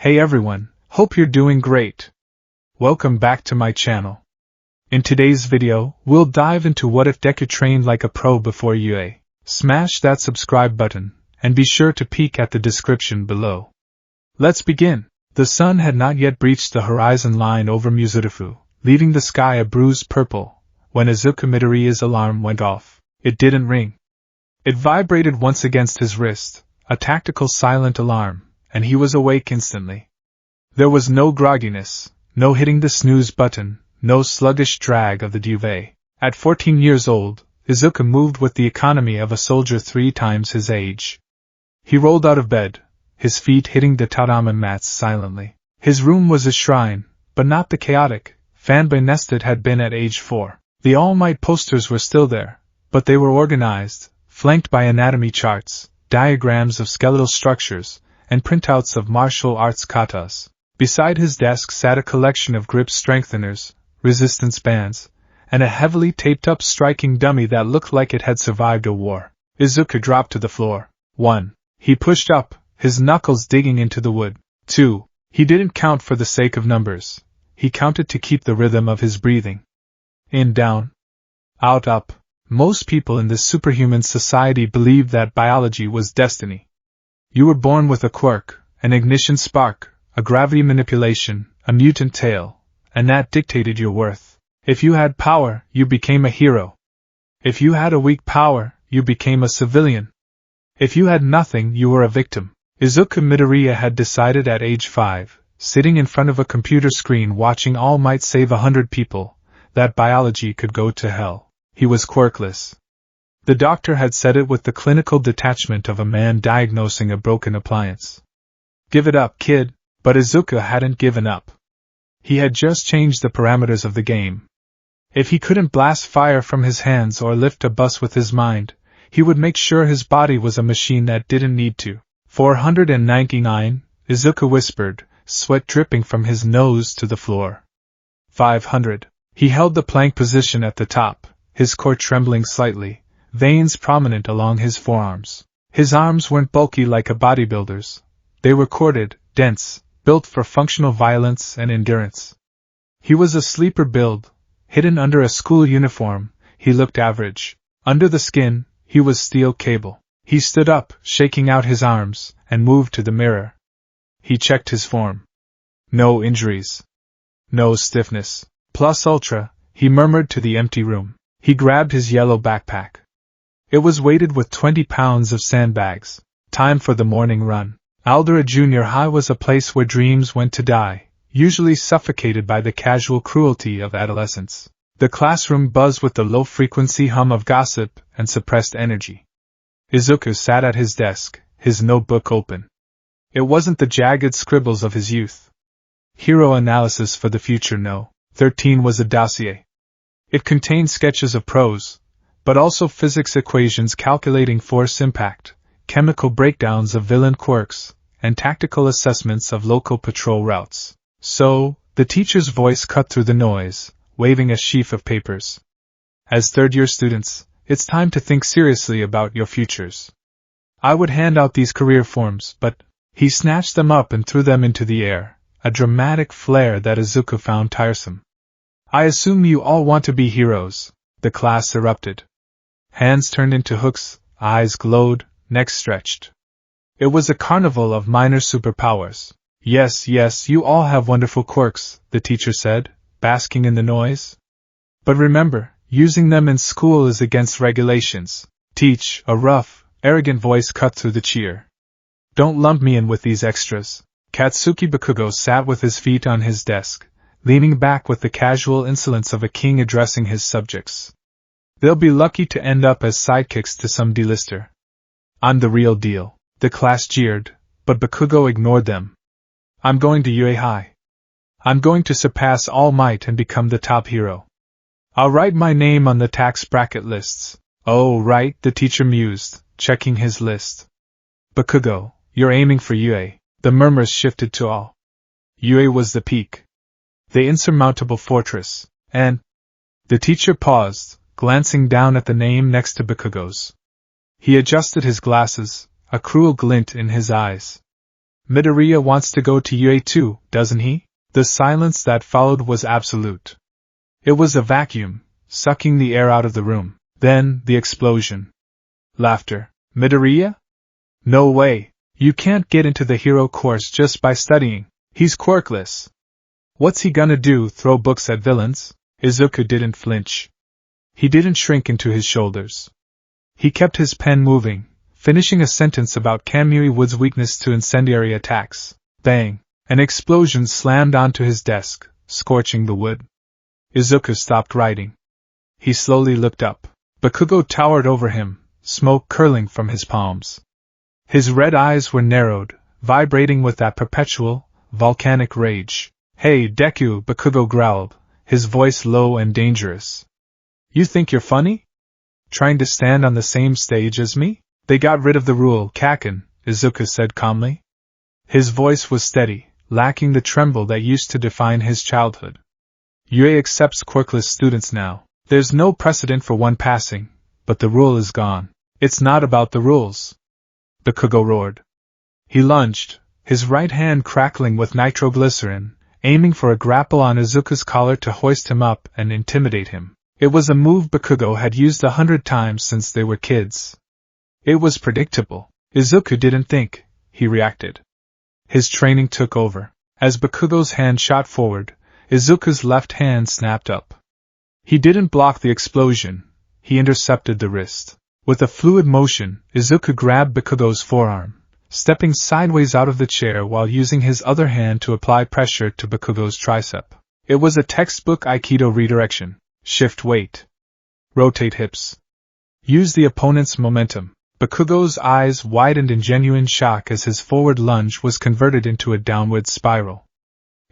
Hey everyone, hope you're doing great. Welcome back to my channel. In today's video, we'll dive into what if Deku trained like a pro before UA. Smash that subscribe button, and be sure to peek at the description below. Let's begin. The sun had not yet breached the horizon line over Muzurifu, leaving the sky a bruised purple, when Izuku Midoriya's alarm went off. It didn't ring. It vibrated once against his wrist, a tactical silent alarm, and he was awake instantly. There was no grogginess, no hitting the snooze button, no sluggish drag of the duvet. At 14 years old, Izuku moved with the economy of a soldier 3 times his age. He rolled out of bed, his feet hitting the tatami mats silently. His room was a shrine, but not the chaotic, fanboy nest it had been at age 4. The All Might posters were still there, but they were organized, flanked by anatomy charts, diagrams of skeletal structures, and printouts of martial arts katas. Beside his desk sat a collection of grip strengtheners, resistance bands, and a heavily taped-up striking dummy that looked like it had survived a war. Izuku dropped to the floor. 1. He pushed up, his knuckles digging into the wood. 2. He didn't count for the sake of numbers. He counted to keep the rhythm of his breathing. In, down. Out, up. Most people in this superhuman society believed that biology was destiny. You were born with a quirk, an ignition spark, a gravity manipulation, a mutant tail, and that dictated your worth. If you had power, you became a hero. If you had a weak power, you became a civilian. If you had nothing, you were a victim. Izuku Midoriya had decided at age 5, sitting in front of a computer screen watching All Might save 100 people, that biology could go to hell. He was quirkless. The doctor had said it with the clinical detachment of a man diagnosing a broken appliance. Give it up, kid. But Izuku hadn't given up. He had just changed the parameters of the game. If he couldn't blast fire from his hands or lift a bus with his mind, he would make sure his body was a machine that didn't need to. 499, Izuku whispered, sweat dripping from his nose to the floor. 500. He held the plank position at the top, his core trembling slightly, veins prominent along his forearms. His arms weren't bulky like a bodybuilder's. They were corded, dense, built for functional violence and endurance. He was a sleeper build, hidden under a school uniform. He looked average. Under the skin, he was steel cable. He stood up, shaking out his arms, and moved to the mirror. He checked his form. No injuries. No stiffness. Plus ultra, he murmured to the empty room. He grabbed his yellow backpack. It was weighted with 20 pounds of sandbags. Time for the morning run. Aldera Junior High was a place where dreams went to die, usually suffocated by the casual cruelty of adolescence. The classroom buzzed with the low-frequency hum of gossip and suppressed energy. Izuku sat at his desk, his notebook open. It wasn't the jagged scribbles of his youth. Hero analysis for the future, no. 13 was a dossier. It contained sketches of prose, but also physics equations calculating force impact, chemical breakdowns of villain quirks, and tactical assessments of local patrol routes. So, the teacher's voice cut through the noise, waving a sheaf of papers. As third-year students, it's time to think seriously about your futures. I would hand out these career forms, but he snatched them up and threw them into the air, a dramatic flare that Izuku found tiresome. I assume you all want to be heroes, the class erupted. Hands turned into hooks, eyes glowed, necks stretched. It was a carnival of minor superpowers. Yes, you all have wonderful quirks, the teacher said, basking in the noise. But remember, using them in school is against regulations. Teach, a rough, arrogant voice cut through the cheer. Don't lump me in with these extras. Katsuki Bakugo sat with his feet on his desk, leaning back with the casual insolence of a king addressing his subjects. They'll be lucky to end up as sidekicks to some D-lister. I'm the real deal. The class jeered, but Bakugo ignored them. I'm going to UA High. I'm going to surpass All Might and become the top hero. I'll write my name on the tax bracket lists. Oh, right, the teacher mused, checking his list. Bakugo, you're aiming for UA. The murmurs shifted to all. UA was the peak. The insurmountable fortress, and... The teacher paused, glancing down at the name next to Bakugo's. He adjusted his glasses, a cruel glint in his eyes. Midoriya wants to go to UA too, doesn't he? The silence that followed was absolute. It was a vacuum, sucking the air out of the room. Then, the explosion. Laughter. Midoriya? No way. You can't get into the hero course just by studying. He's quirkless. What's he gonna do, throw books at villains? Izuku didn't flinch. He didn't shrink into his shoulders. He kept his pen moving, finishing a sentence about Kamui Wood's weakness to incendiary attacks. Bang! An explosion slammed onto his desk, scorching the wood. Izuku stopped writing. He slowly looked up. Bakugo towered over him, smoke curling from his palms. His red eyes were narrowed, vibrating with that perpetual, volcanic rage. Hey, Deku, Bakugo growled, his voice low and dangerous. You think you're funny? Trying to stand on the same stage as me? They got rid of the rule, Kaken, Izuku said calmly. His voice was steady, lacking the tremble that used to define his childhood. UA accepts quirkless students now. There's no precedent for one passing, but the rule is gone. It's not about the rules. Bakugo roared. He lunged, his right hand crackling with nitroglycerin, aiming for a grapple on Izuku's collar to hoist him up and intimidate him. It was a move Bakugo had used 100 times since they were kids. It was predictable. Izuku didn't think, he reacted. His training took over. As Bakugo's hand shot forward, Izuku's left hand snapped up. He didn't block the explosion, he intercepted the wrist. With a fluid motion, Izuku grabbed Bakugo's forearm, stepping sideways out of the chair while using his other hand to apply pressure to Bakugo's tricep. It was a textbook Aikido redirection. Shift weight. Rotate hips. Use the opponent's momentum. Bakugo's eyes widened in genuine shock as his forward lunge was converted into a downward spiral.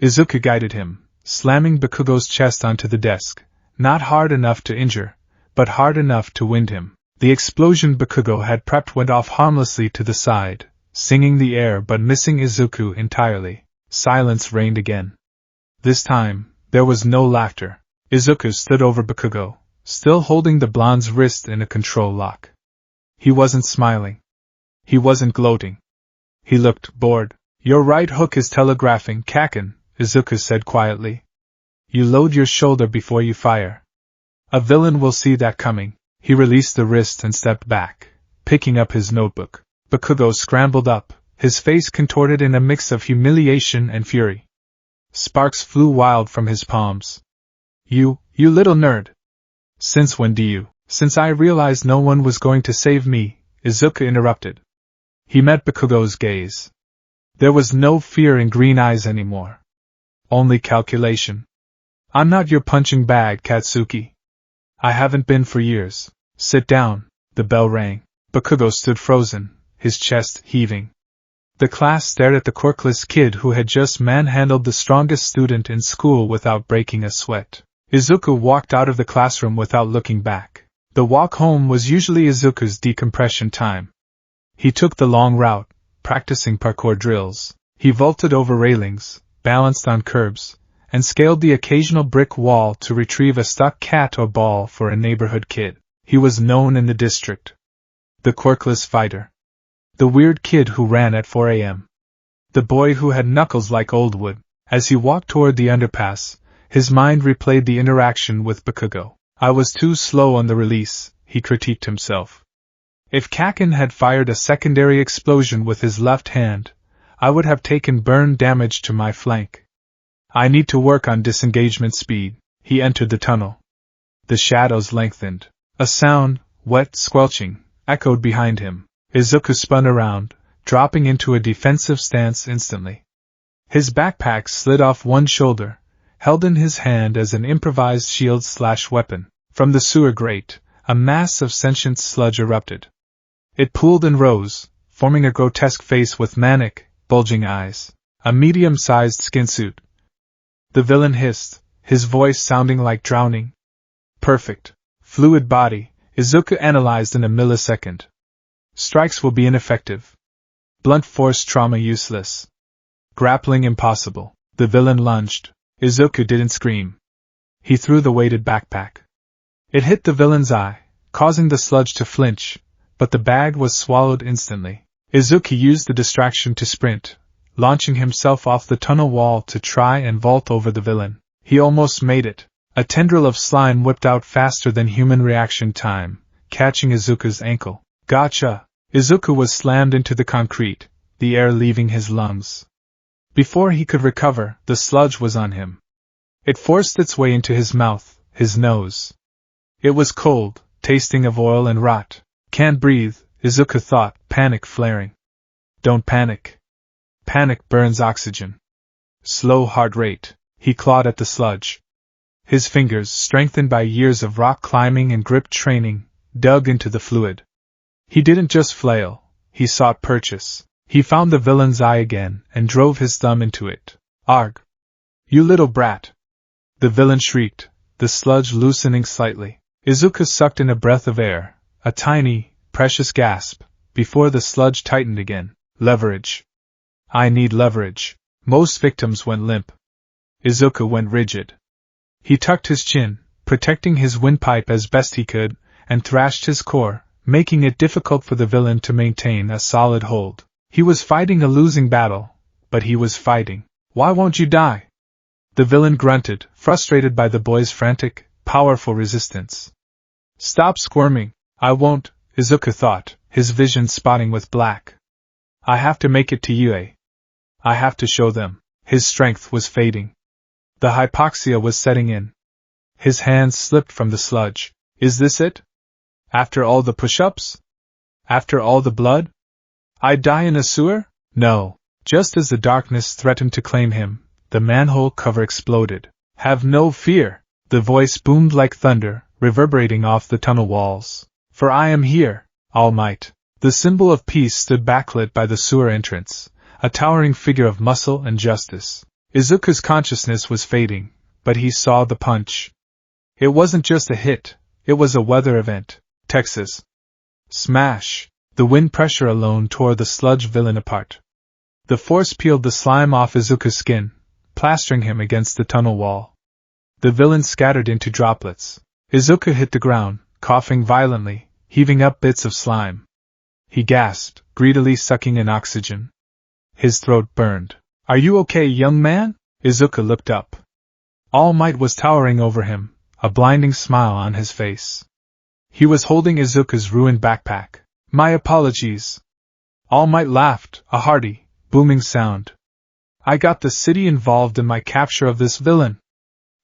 Izuku guided him, slamming Bakugo's chest onto the desk, not hard enough to injure, but hard enough to wind him. The explosion Bakugo had prepped went off harmlessly to the side, singing the air but missing Izuku entirely. Silence reigned again. This time, there was no laughter. Izuku stood over Bakugo, still holding the blonde's wrist in a control lock. He wasn't smiling. He wasn't gloating. He looked bored. Your right hook is telegraphing, Kaken, Izuku said quietly. You load your shoulder before you fire. A villain will see that coming. He released the wrist and stepped back, picking up his notebook. Bakugo scrambled up, his face contorted in a mix of humiliation and fury. Sparks flew wild from his palms. You little nerd. Since when do you? Since I realized no one was going to save me, Izuku interrupted. He met Bakugo's gaze. There was no fear in green eyes anymore. Only calculation. I'm not your punching bag, Katsuki. I haven't been for years. Sit down. The bell rang. Bakugo stood frozen, his chest heaving. The class stared at the quirkless kid who had just manhandled the strongest student in school without breaking a sweat. Izuku walked out of the classroom without looking back. The walk home was usually Izuku's decompression time. He took the long route, practicing parkour drills. He vaulted over railings, balanced on curbs, and scaled the occasional brick wall to retrieve a stuck cat or ball for a neighborhood kid. He was known in the district. The quirkless fighter. The weird kid who ran at 4 a.m. The boy who had knuckles like old wood. As he walked toward the underpass, his mind replayed the interaction with Bakugo. I was too slow on the release, he critiqued himself. If Kaken had fired a secondary explosion with his left hand, I would have taken burn damage to my flank. I need to work on disengagement speed. He entered the tunnel. The shadows lengthened. A sound, wet squelching, echoed behind him. Izuku spun around, dropping into a defensive stance instantly. His backpack slid off one shoulder, held in his hand as an improvised shield/weapon. From the sewer grate, a mass of sentient sludge erupted. It pooled and rose, forming a grotesque face with manic, bulging eyes. A medium-sized skin suit. The villain hissed, his voice sounding like drowning. Perfect. Fluid body, Izuku analyzed in a millisecond. Strikes will be ineffective. Blunt force trauma useless. Grappling impossible. The villain lunged. Izuku didn't scream. He threw the weighted backpack. It hit the villain's eye, causing the sludge to flinch, but the bag was swallowed instantly. Izuku used the distraction to sprint, launching himself off the tunnel wall to try and vault over the villain. He almost made it. A tendril of slime whipped out faster than human reaction time, catching Izuku's ankle. Gotcha! Izuku was slammed into the concrete, the air leaving his lungs. Before he could recover, the sludge was on him. It forced its way into his mouth, his nose. It was cold, tasting of oil and rot. Can't breathe, Izuku thought, panic flaring. Don't panic. Panic burns oxygen. Slow heart rate. He clawed at the sludge. His fingers, strengthened by years of rock climbing and grip training, dug into the fluid. He didn't just flail, he sought purchase. He found the villain's eye again and drove his thumb into it. Arg! You little brat! The villain shrieked, the sludge loosening slightly. Izuku sucked in a breath of air, a tiny, precious gasp, before the sludge tightened again. Leverage. I need leverage. Most victims went limp. Izuku went rigid. He tucked his chin, protecting his windpipe as best he could, and thrashed his core, making it difficult for the villain to maintain a solid hold. He was fighting a losing battle, but he was fighting. Why won't you die? The villain grunted, frustrated by the boy's frantic, powerful resistance. Stop squirming. I won't, Izuku thought, his vision spotting with black. I have to make it to Yue. I have to show them. His strength was fading. The hypoxia was setting in. His hands slipped from the sludge. Is this it? After all the push-ups? After all the blood? I die in a sewer? No. Just as the darkness threatened to claim him, the manhole cover exploded. Have no fear. The voice boomed like thunder, reverberating off the tunnel walls. For I am here, All Might. The symbol of peace stood backlit by the sewer entrance, a towering figure of muscle and justice. Izuku's consciousness was fading, but he saw the punch. It wasn't just a hit, it was a weather event. Texas. Smash! The wind pressure alone tore the sludge villain apart. The force peeled the slime off Izuku's skin, plastering him against the tunnel wall. The villain scattered into droplets. Izuku hit the ground, coughing violently, heaving up bits of slime. He gasped, greedily sucking in oxygen. His throat burned. Are you okay, young man? Izuku looked up. All Might was towering over him, a blinding smile on his face. He was holding Izuku's ruined backpack. My apologies. All Might laughed, a hearty, booming sound. I got the city involved in my capture of this villain.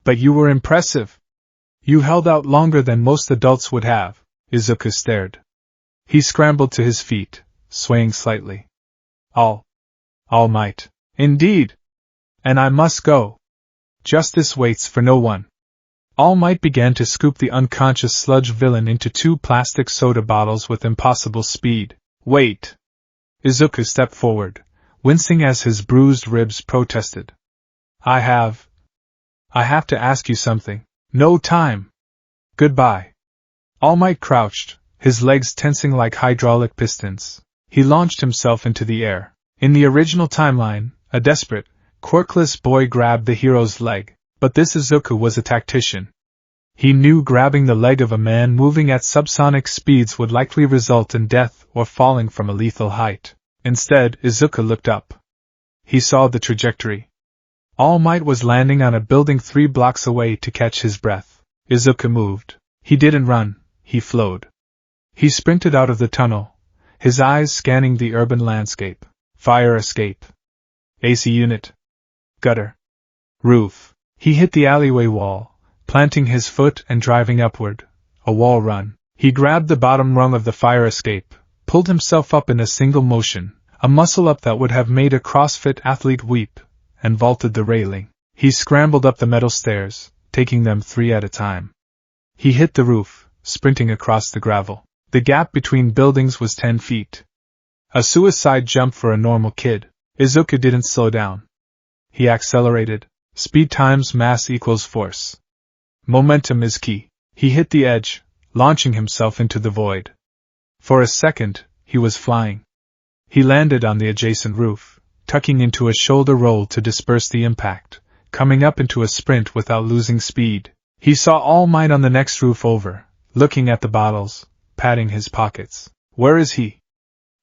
But you were impressive. You held out longer than most adults would have. Izuku stared. He scrambled to his feet, swaying slightly. All Might. Indeed. And I must go. Justice waits for no one. All Might began to scoop the unconscious sludge villain into 2 plastic soda bottles with impossible speed. Wait! Izuku stepped forward, wincing as his bruised ribs protested. I have to ask you something. No time. Goodbye. All Might crouched, his legs tensing like hydraulic pistons. He launched himself into the air. In the original timeline, a desperate, quirkless boy grabbed the hero's leg, but this Izuku was a tactician. He knew grabbing the leg of a man moving at subsonic speeds would likely result in death or falling from a lethal height. Instead, Izuku looked up. He saw the trajectory. All Might was landing on a building 3 blocks away to catch his breath. Izuku moved. He didn't run, he flowed. He sprinted out of the tunnel, his eyes scanning the urban landscape. Fire escape. AC unit. Gutter. Roof. He hit the alleyway wall, planting his foot and driving upward. A wall run. He grabbed the bottom rung of the fire escape, pulled himself up in a single motion, a muscle-up that would have made a CrossFit athlete weep, and vaulted the railing. He scrambled up the metal stairs, taking them 3 at a time. He hit the roof, sprinting across the gravel. The gap between buildings was 10 feet. A suicide jump for a normal kid. Izuku didn't slow down. He accelerated. Speed times mass equals force. Momentum is key. He hit the edge, launching himself into the void. For a second, he was flying. He landed on the adjacent roof, tucking into a shoulder roll to disperse the impact, coming up into a sprint without losing speed. He saw All Might on the next roof over, looking at the bottles, patting his pockets. Where is he?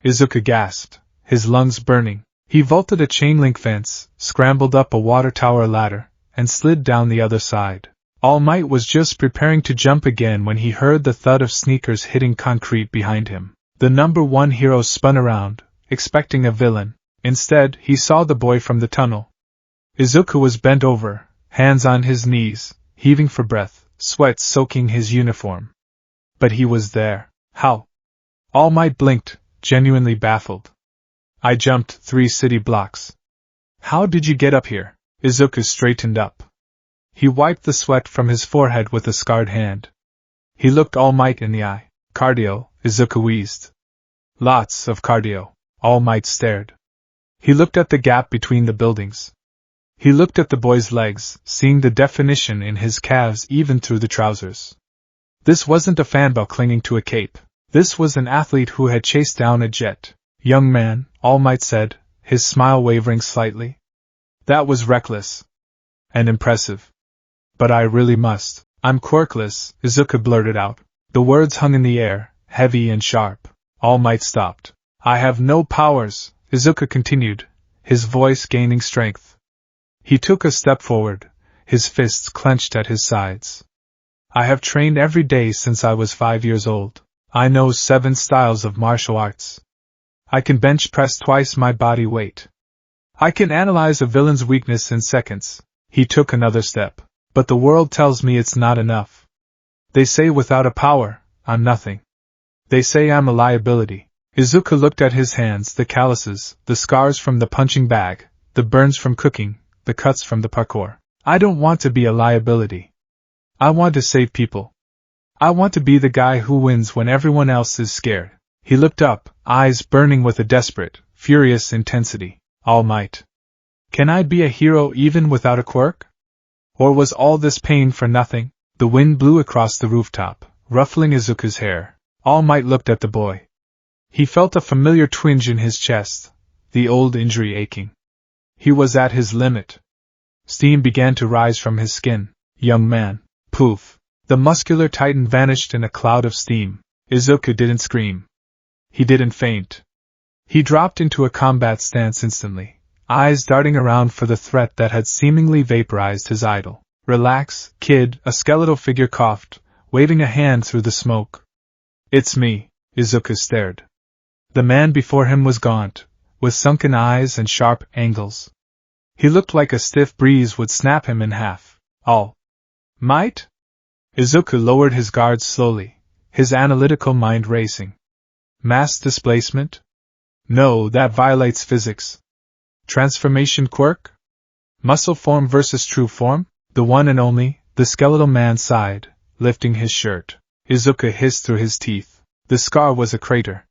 Izuku gasped, his lungs burning. He vaulted a chain-link fence, scrambled up a water tower ladder, and slid down the other side. All Might was just preparing to jump again when he heard the thud of sneakers hitting concrete behind him. The number one hero spun around, expecting a villain. Instead, he saw the boy from the tunnel. Izuku was bent over, hands on his knees, heaving for breath, sweat soaking his uniform. But he was there. How? All Might blinked, genuinely baffled. I jumped 3 city blocks. How did you get up here? Izuku straightened up. He wiped the sweat from his forehead with a scarred hand. He looked All Might in the eye. Cardio, Izuku wheezed. Lots of cardio. All Might stared. He looked at the gap between the buildings. He looked at the boy's legs, seeing the definition in his calves even through the trousers. This wasn't a fanboy clinging to a cape. This was an athlete who had chased down a jet. Young man, All Might said, his smile wavering slightly. That was reckless. And impressive. But I really must. I'm quirkless, Izuku blurted out. The words hung in the air, heavy and sharp. All Might stopped. I have no powers, Izuku continued, his voice gaining strength. He took a step forward, his fists clenched at his sides. I have trained every day since I was 5 years old. I know 7 styles of martial arts. I can bench press twice my body weight. I can analyze a villain's weakness in seconds. He took another step. But the world tells me it's not enough. They say without a power, I'm nothing. They say I'm a liability. Izuku looked at his hands, the calluses, the scars from the punching bag, the burns from cooking, the cuts from the parkour. I don't want to be a liability. I want to save people. I want to be the guy who wins when everyone else is scared. He looked up, eyes burning with a desperate, furious intensity. All Might. Can I be a hero even without a quirk? Or was all this pain for nothing? The wind blew across the rooftop, ruffling Izuku's hair. All Might looked at the boy. He felt a familiar twinge in his chest, the old injury aching. He was at his limit. Steam began to rise from his skin. Young man. Poof. The muscular titan vanished in a cloud of steam. Izuku didn't scream. He didn't faint. He dropped into a combat stance instantly, eyes darting around for the threat that had seemingly vaporized his idol. Relax, kid, a skeletal figure coughed, waving a hand through the smoke. It's me, Izuku stared. The man before him was gaunt, with sunken eyes and sharp angles. He looked like a stiff breeze would snap him in half. All Might? Izuku lowered his guard slowly, his analytical mind racing. Mass displacement? No, that violates physics. Transformation quirk? Muscle form versus true form? The one and only, the skeletal man sighed, lifting his shirt. Izuku hissed through his teeth. The scar was a crater.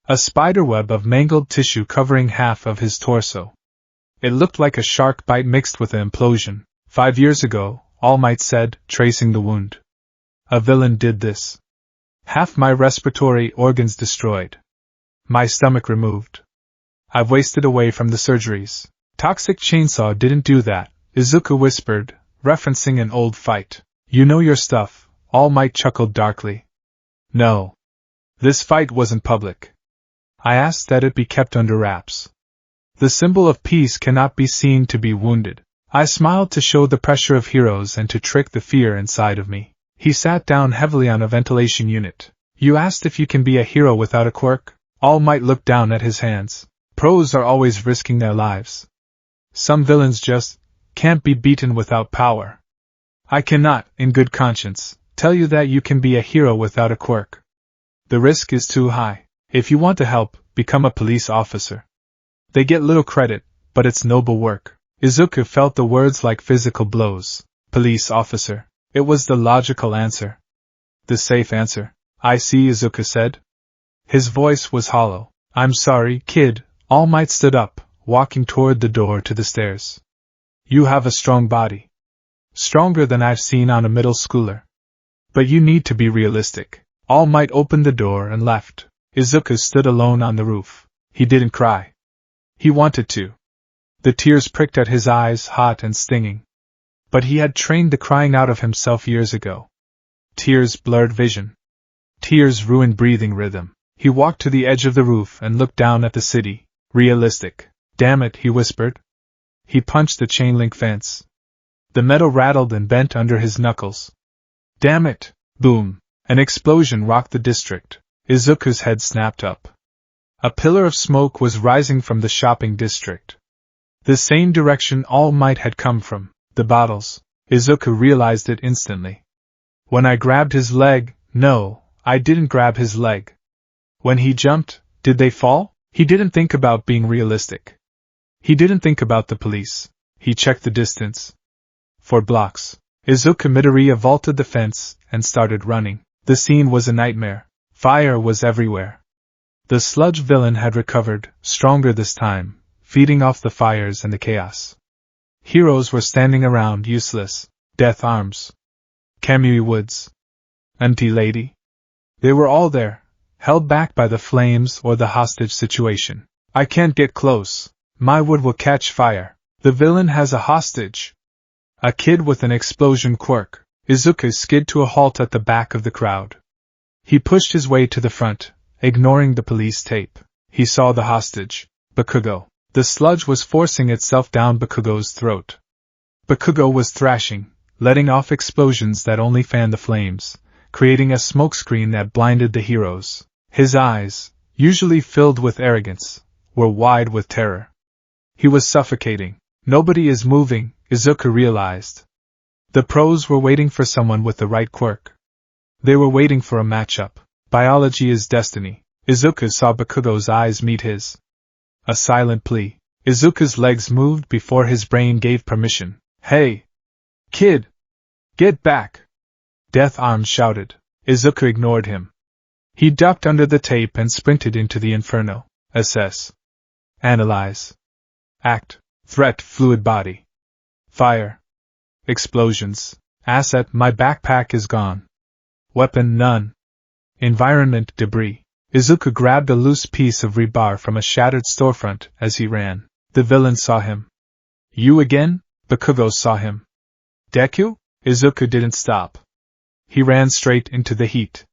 A spiderweb of mangled tissue covering half of his torso. It looked like a shark bite mixed with an implosion. 5 years ago, All Might said, tracing the wound. A villain did this. Half my respiratory organs destroyed. My stomach removed. I've wasted away from the surgeries. Toxic chainsaw didn't do that, Izuku whispered, referencing an old fight. You know your stuff, All Might chuckled darkly. No. This fight wasn't public. I asked that it be kept under wraps. The symbol of peace cannot be seen to be wounded. I smiled to show the pressure of heroes and to trick the fear inside of me. He sat down heavily on a ventilation unit. You asked if you can be a hero without a quirk? All Might looked down at his hands. Pros are always risking their lives. Some villains just can't be beaten without power. I cannot, in good conscience, tell you that you can be a hero without a quirk. The risk is too high. If you want to help, become a police officer. They get little credit, but it's noble work. Izuku felt the words like physical blows. Police officer. It was the logical answer. The safe answer. I see, Izuku said. His voice was hollow. I'm sorry, kid. All Might stood up, walking toward the door to the stairs. You have a strong body. Stronger than I've seen on a middle schooler. But you need to be realistic. All Might opened the door and left. Izuku stood alone on the roof. He didn't cry. He wanted to. The tears pricked at his eyes, hot and stinging. But he had trained the crying out of himself years ago. Tears blurred vision. Tears ruined breathing rhythm. He walked to the edge of the roof and looked down at the city. Realistic. Damn it, he whispered. He punched the chain-link fence. The metal rattled and bent under his knuckles. Damn it! Boom! An explosion rocked the district. Izuku's head snapped up. A pillar of smoke was rising from the shopping district. The same direction All Might had come from, the bottles. Izuku realized it instantly. When I grabbed his leg, no, I didn't grab his leg. When he jumped, did they fall? He didn't think about being realistic. He didn't think about the police. He checked the distance. 4 blocks. Izuku Midoriya vaulted the fence and started running. The scene was a nightmare. Fire was everywhere. The sludge villain had recovered, stronger this time, feeding off the fires and the chaos. Heroes were standing around, useless. Death Arms. Kamui Woods. Auntie Lady. They were all there, held back by the flames or the hostage situation. I can't get close. My wood will catch fire. The villain has a hostage. A kid with an explosion quirk. Izuku skid to a halt at the back of the crowd. He pushed his way to the front, ignoring the police tape. He saw the hostage, Bakugo. The sludge was forcing itself down Bakugo's throat. Bakugo was thrashing, letting off explosions that only fanned the flames, creating a smokescreen that blinded the heroes. His eyes, usually filled with arrogance, were wide with terror. He was suffocating. Nobody is moving, Izuku realized. The pros were waiting for someone with the right quirk. They were waiting for a matchup. Biology is destiny. Izuku saw Bakugo's eyes meet his. A silent plea. Izuku's legs moved before his brain gave permission. Hey! Kid! Get back! Death Arms shouted. Izuku ignored him. He ducked under the tape and sprinted into the inferno. Assess. Analyze. Act. Threat. Fluid body. Fire. Explosions. Asset. My backpack is gone. Weapon. None. Environment. Debris. Izuku grabbed a loose piece of rebar from a shattered storefront as he ran. The villain saw him. You again? Bakugo saw him. Deku? Izuku didn't stop. He ran straight into the heat.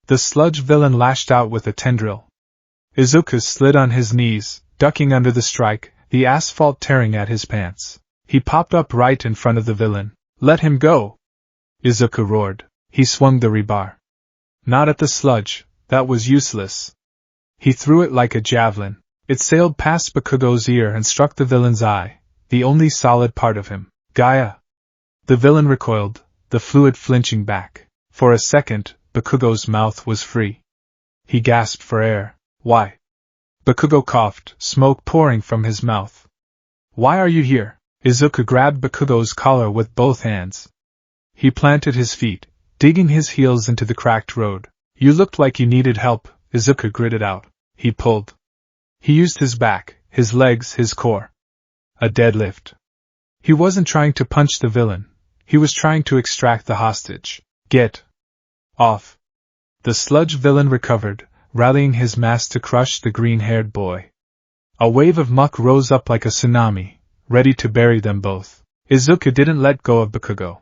The sludge villain lashed out with a tendril. Izuku slid on his knees, ducking under the strike, the asphalt tearing at his pants. He popped up right in front of the villain. Let him go! Izuku roared. He swung the rebar. Not at the sludge, that was useless. He threw it like a javelin. It sailed past Bakugo's ear and struck the villain's eye, the only solid part of him. Gaia! The villain recoiled, the fluid flinching back. For a second, Bakugo's mouth was free. He gasped for air. Why? Bakugo coughed, smoke pouring from his mouth. Why are you here? Izuku grabbed Bakugo's collar with both hands. He planted his feet, digging his heels into the cracked road. You looked like you needed help, Izuku gritted out. He pulled. He used his back, his legs, his core. A deadlift. He wasn't trying to punch the villain. He was trying to extract the hostage. Get off. The sludge villain recovered, rallying his mass to crush the green-haired boy. A wave of muck rose up like a tsunami, ready to bury them both. Izuku didn't let go of Bakugo.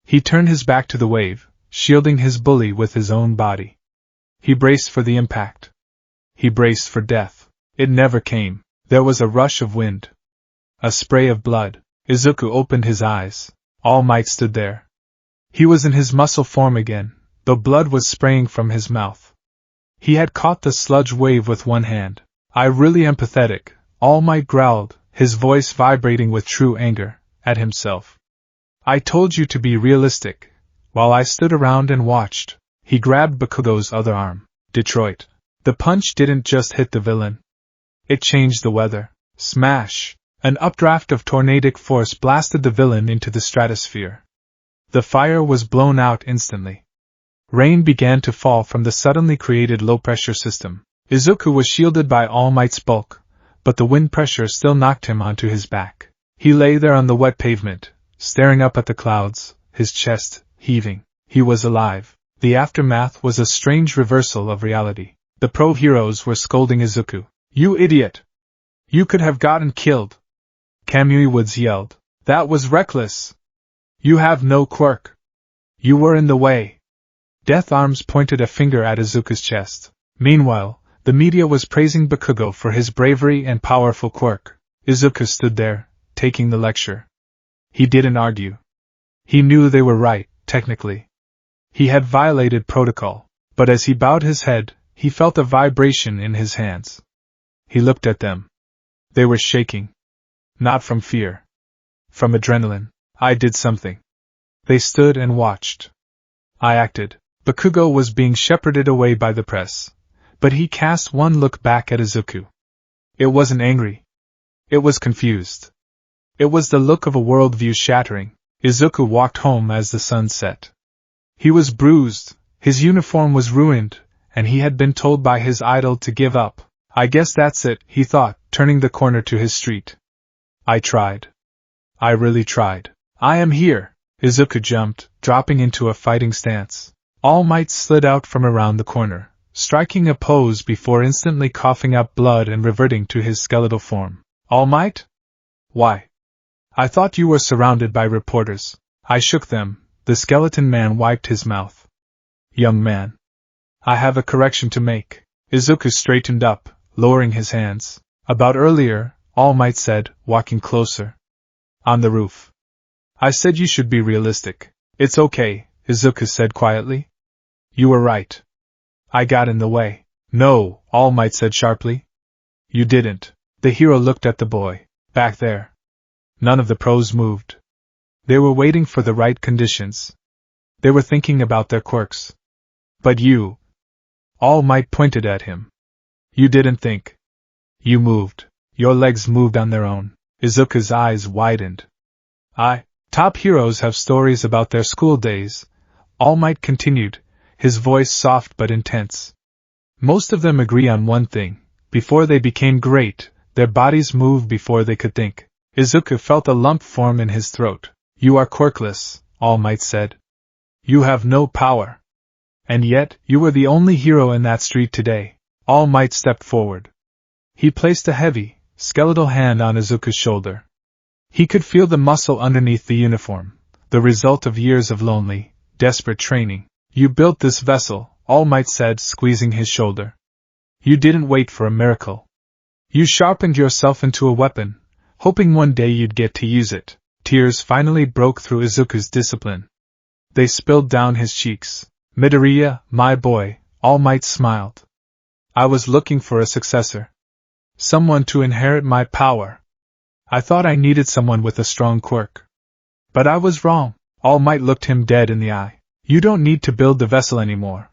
He turned his back to the wave, shielding his bully with his own body. He braced for the impact. He braced for death. It never came. There was a rush of wind. A spray of blood. Izuku opened his eyes. All Might stood there. He was in his muscle form again, though blood was spraying from his mouth. He had caught the sludge wave with one hand. I really am pathetic, All Might growled, his voice vibrating with true anger, at himself. I told you to be realistic. While I stood around and watched, he grabbed Bakugo's other arm. Detroit. The punch didn't just hit the villain. It changed the weather. Smash! An updraft of tornadic force blasted the villain into the stratosphere. The fire was blown out instantly. Rain began to fall from the suddenly created low-pressure system. Izuku was shielded by All Might's bulk, but the wind pressure still knocked him onto his back. He lay there on the wet pavement, staring up at the clouds, his chest heaving. He was alive. The aftermath was a strange reversal of reality. The pro-heroes were scolding Izuku. You idiot! You could have gotten killed! Kamui Woods yelled. That was reckless! You have no quirk! You were in the way! Death Arms pointed a finger at Izuku's chest. Meanwhile, the media was praising Bakugo for his bravery and powerful quirk. Izuku stood there, taking the lecture. He didn't argue. He knew they were right, technically. He had violated protocol, but as he bowed his head, he felt a vibration in his hands. He looked at them. They were shaking. Not from fear. From adrenaline. I did something. They stood and watched. I acted. Bakugo was being shepherded away by the press, but he cast one look back at Izuku. It wasn't angry. It was confused. It was the look of a worldview shattering. Izuku walked home as the sun set. He was bruised, his uniform was ruined, and he had been told by his idol to give up. I guess that's it, he thought, turning the corner to his street. I tried. I really tried. I am here. Izuku jumped, dropping into a fighting stance. All Might slid out from around the corner, striking a pose before instantly coughing up blood and reverting to his skeletal form. All Might? Why? I thought you were surrounded by reporters. I shook them. The skeleton man wiped his mouth. Young man. I have a correction to make. Izuku straightened up, lowering his hands. About earlier, All Might said, walking closer. On the roof. I said you should be realistic. It's okay, Izuku said quietly. You were right. I got in the way. No, All Might said sharply. You didn't. The hero looked at the boy. Back there. None of the pros moved. They were waiting for the right conditions. They were thinking about their quirks. But you. All Might pointed at him. You didn't think. You moved. Your legs moved on their own. Izuku's eyes widened. Top heroes have stories about their school days, All Might continued, his voice soft but intense. Most of them agree on one thing. Before they became great, their bodies moved before they could think. Izuku felt a lump form in his throat. You are quirkless, All Might said. You have no power. And yet, you were the only hero in that street today. All Might stepped forward. He placed a heavy, skeletal hand on Izuku's shoulder. He could feel the muscle underneath the uniform, the result of years of lonely, desperate training. You built this vessel, All Might said, squeezing his shoulder. You didn't wait for a miracle. You sharpened yourself into a weapon, hoping one day you'd get to use it. Tears finally broke through Izuku's discipline. They spilled down his cheeks. Midoriya, my boy, All Might smiled. I was looking for a successor. Someone to inherit my power. I thought I needed someone with a strong quirk. But I was wrong. All Might looked him dead in the eye. You don't need to build the vessel anymore.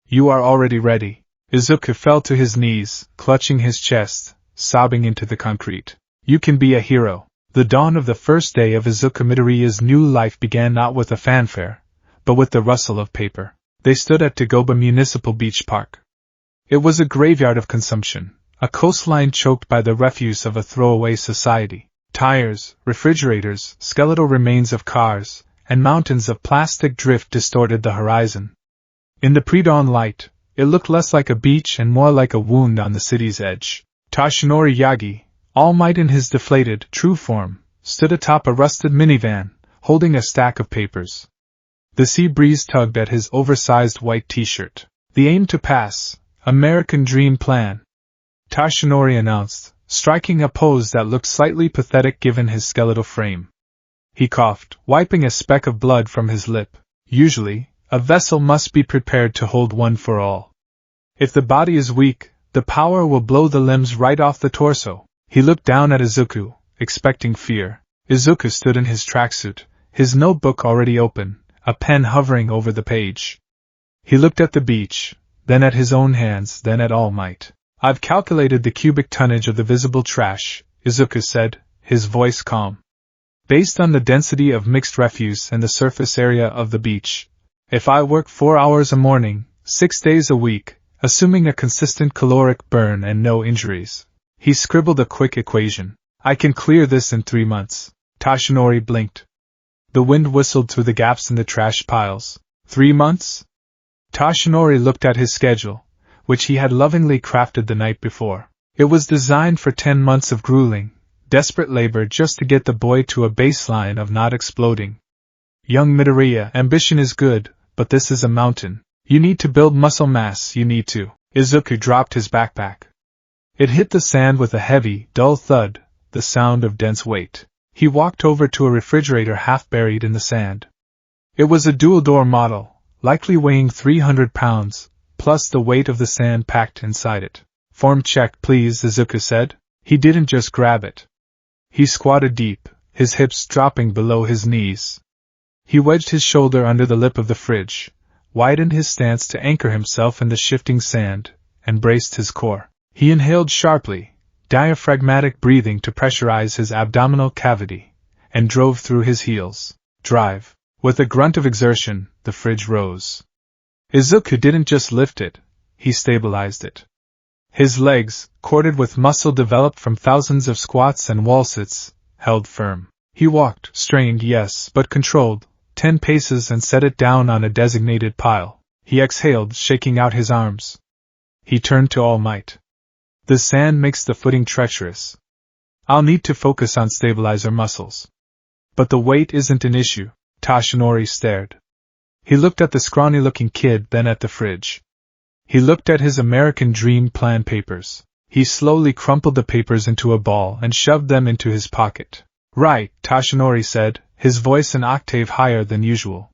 You are already ready. Izuku fell to his knees, clutching his chest, sobbing into the concrete. You can be a hero. The dawn of the first day of Izuku Midoriya's new life began not with a fanfare, but with the rustle of paper. They stood at Dagoba Municipal Beach Park. It was a graveyard of consumption, a coastline choked by the refuse of a throwaway society. Tires, refrigerators, skeletal remains of cars, and mountains of plastic drift distorted the horizon. In the pre-dawn light, it looked less like a beach and more like a wound on the city's edge. Toshinori Yagi, All Might in his deflated, true form, stood atop a rusted minivan, holding a stack of papers. The sea breeze tugged at his oversized white t-shirt. The aim to pass, American Dream Plan, Toshinori announced, striking a pose that looked slightly pathetic given his skeletal frame. He coughed, wiping a speck of blood from his lip. Usually, a vessel must be prepared to hold one for all. If the body is weak, the power will blow the limbs right off the torso. He looked down at Izuku, expecting fear. Izuku stood in his tracksuit, his notebook already open, a pen hovering over the page. He looked at the beach, then at his own hands, then at All Might. I've calculated the cubic tonnage of the visible trash, Izuku said, his voice calm. Based on the density of mixed refuse and the surface area of the beach, if I work 4 hours a morning, 6 days a week, assuming a consistent caloric burn and no injuries. He scribbled a quick equation. I can clear this in 3 months. Toshinori blinked. The wind whistled through the gaps in the trash piles. 3 months? Toshinori looked at his schedule, which he had lovingly crafted the night before. It was designed for 10 months of grueling, desperate labor just to get the boy to a baseline of not exploding. Young Midoriya, ambition is good, but this is a mountain. You need to build muscle mass, you need to. Izuku dropped his backpack. It hit the sand with a heavy, dull thud, the sound of dense weight. He walked over to a refrigerator half buried in the sand. It was a dual-door model, likely weighing 300 pounds, plus the weight of the sand packed inside it. Form check, please, Izuku said. He didn't just grab it. He squatted deep, his hips dropping below his knees. He wedged his shoulder under the lip of the fridge, widened his stance to anchor himself in the shifting sand, and braced his core. He inhaled sharply, diaphragmatic breathing to pressurize his abdominal cavity, and drove through his heels. Drive. With a grunt of exertion, the fridge rose. Izuku didn't just lift it, he stabilized it. His legs, corded with muscle developed from thousands of squats and wall sits, held firm. He walked, strained yes, but controlled, 10 paces and set it down on a designated pile. He exhaled, shaking out his arms. He turned to All Might. The sand makes the footing treacherous. I'll need to focus on stabilizer muscles. But the weight isn't an issue. Toshinori stared. He looked at the scrawny-looking kid, then at the fridge. He looked at his American Dream Plan papers. He slowly crumpled the papers into a ball and shoved them into his pocket. Right, Toshinori said, his voice an octave higher than usual.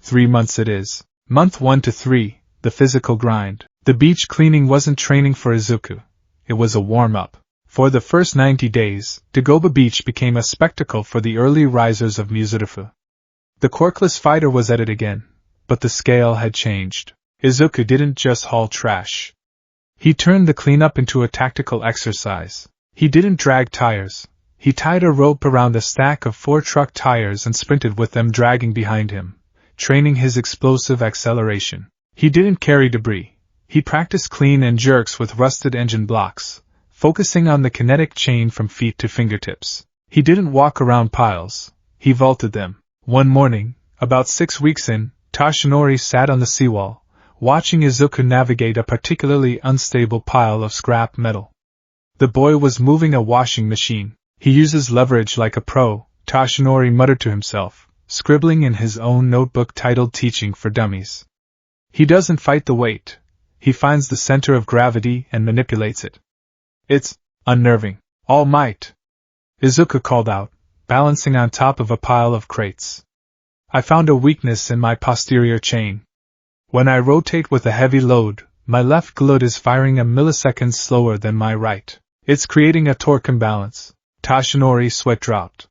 3 months it is. Month 1 to 3, the physical grind. The beach cleaning wasn't training for Izuku. It was a warm-up. For the first 90 days, Dagoba Beach became a spectacle for the early risers of Muzurifu. The corkless fighter was at it again, but the scale had changed. Izuku didn't just haul trash. He turned the cleanup into a tactical exercise. He didn't drag tires. He tied a rope around a stack of 4 truck tires and sprinted with them dragging behind him, training his explosive acceleration. He didn't carry debris. He practiced clean and jerks with rusted engine blocks, focusing on the kinetic chain from feet to fingertips. He didn't walk around piles. He vaulted them. One morning, about 6 weeks in, Toshinori sat on the seawall, watching Izuku navigate a particularly unstable pile of scrap metal. The boy was moving a washing machine. He uses leverage like a pro, Toshinori muttered to himself, scribbling in his own notebook titled Teaching for Dummies. He doesn't fight the weight. He finds the center of gravity and manipulates it. It's unnerving. All Might, Izuku called out, balancing on top of a pile of crates. I found a weakness in my posterior chain. When I rotate with a heavy load, my left glute is firing a millisecond slower than my right. It's creating a torque imbalance. Toshinori's sweat dropped.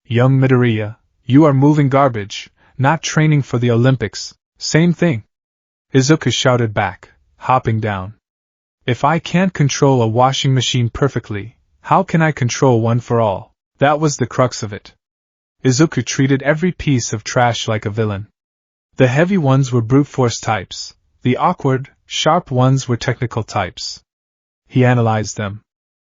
Young Midoriya, you are moving garbage, not training for the Olympics. Same thing. Izuku shouted back, hopping down. If I can't control a washing machine perfectly, how can I control one for all? That was the crux of it. Izuku treated every piece of trash like a villain. The heavy ones were brute force types, the awkward, sharp ones were technical types. He analyzed them.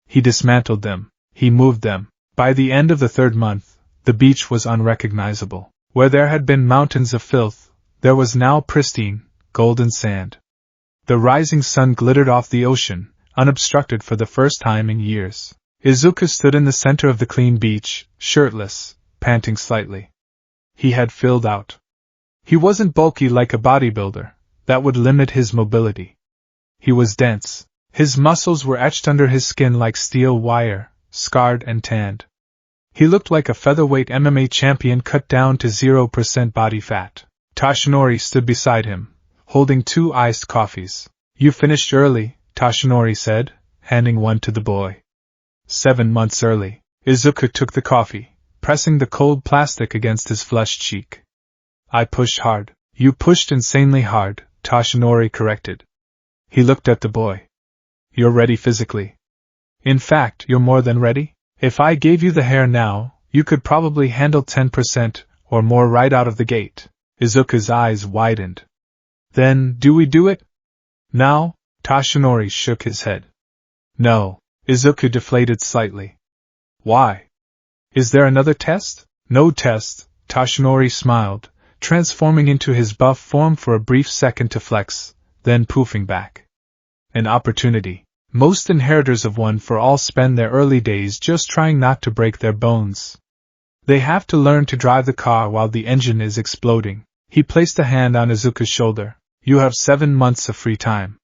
He dismantled them. He moved them. By the end of the 3rd month, the beach was unrecognizable. Where there had been mountains of filth, there was now pristine, golden sand. The rising sun glittered off the ocean, unobstructed for the first time in years. Izuku stood in the center of the clean beach, shirtless, panting slightly. He had filled out. He wasn't bulky like a bodybuilder, that would limit his mobility. He was dense. His muscles were etched under his skin like steel wire, scarred and tanned. He looked like a featherweight MMA champion cut down to 0% body fat. Toshinori stood beside him, holding 2 iced coffees. You finished early, Toshinori said, handing one to the boy. 7 months early. Izuku took the coffee, pressing the cold plastic against his flushed cheek. I pushed hard. You pushed insanely hard, Toshinori corrected. He looked at the boy. You're ready physically. In fact, you're more than ready. If I gave you the hair now, you could probably handle 10% or more right out of the gate. Izuku's eyes widened. Then, do we do it? Now? Toshinori shook his head. No. Izuku deflated slightly. Why? Is there another test? No test, Toshinori smiled, transforming into his buff form for a brief second to flex, then poofing back. An opportunity. Most inheritors of one for all spend their early days just trying not to break their bones. They have to learn to drive the car while the engine is exploding. He placed a hand on Izuku's shoulder. You have 7 months of free time.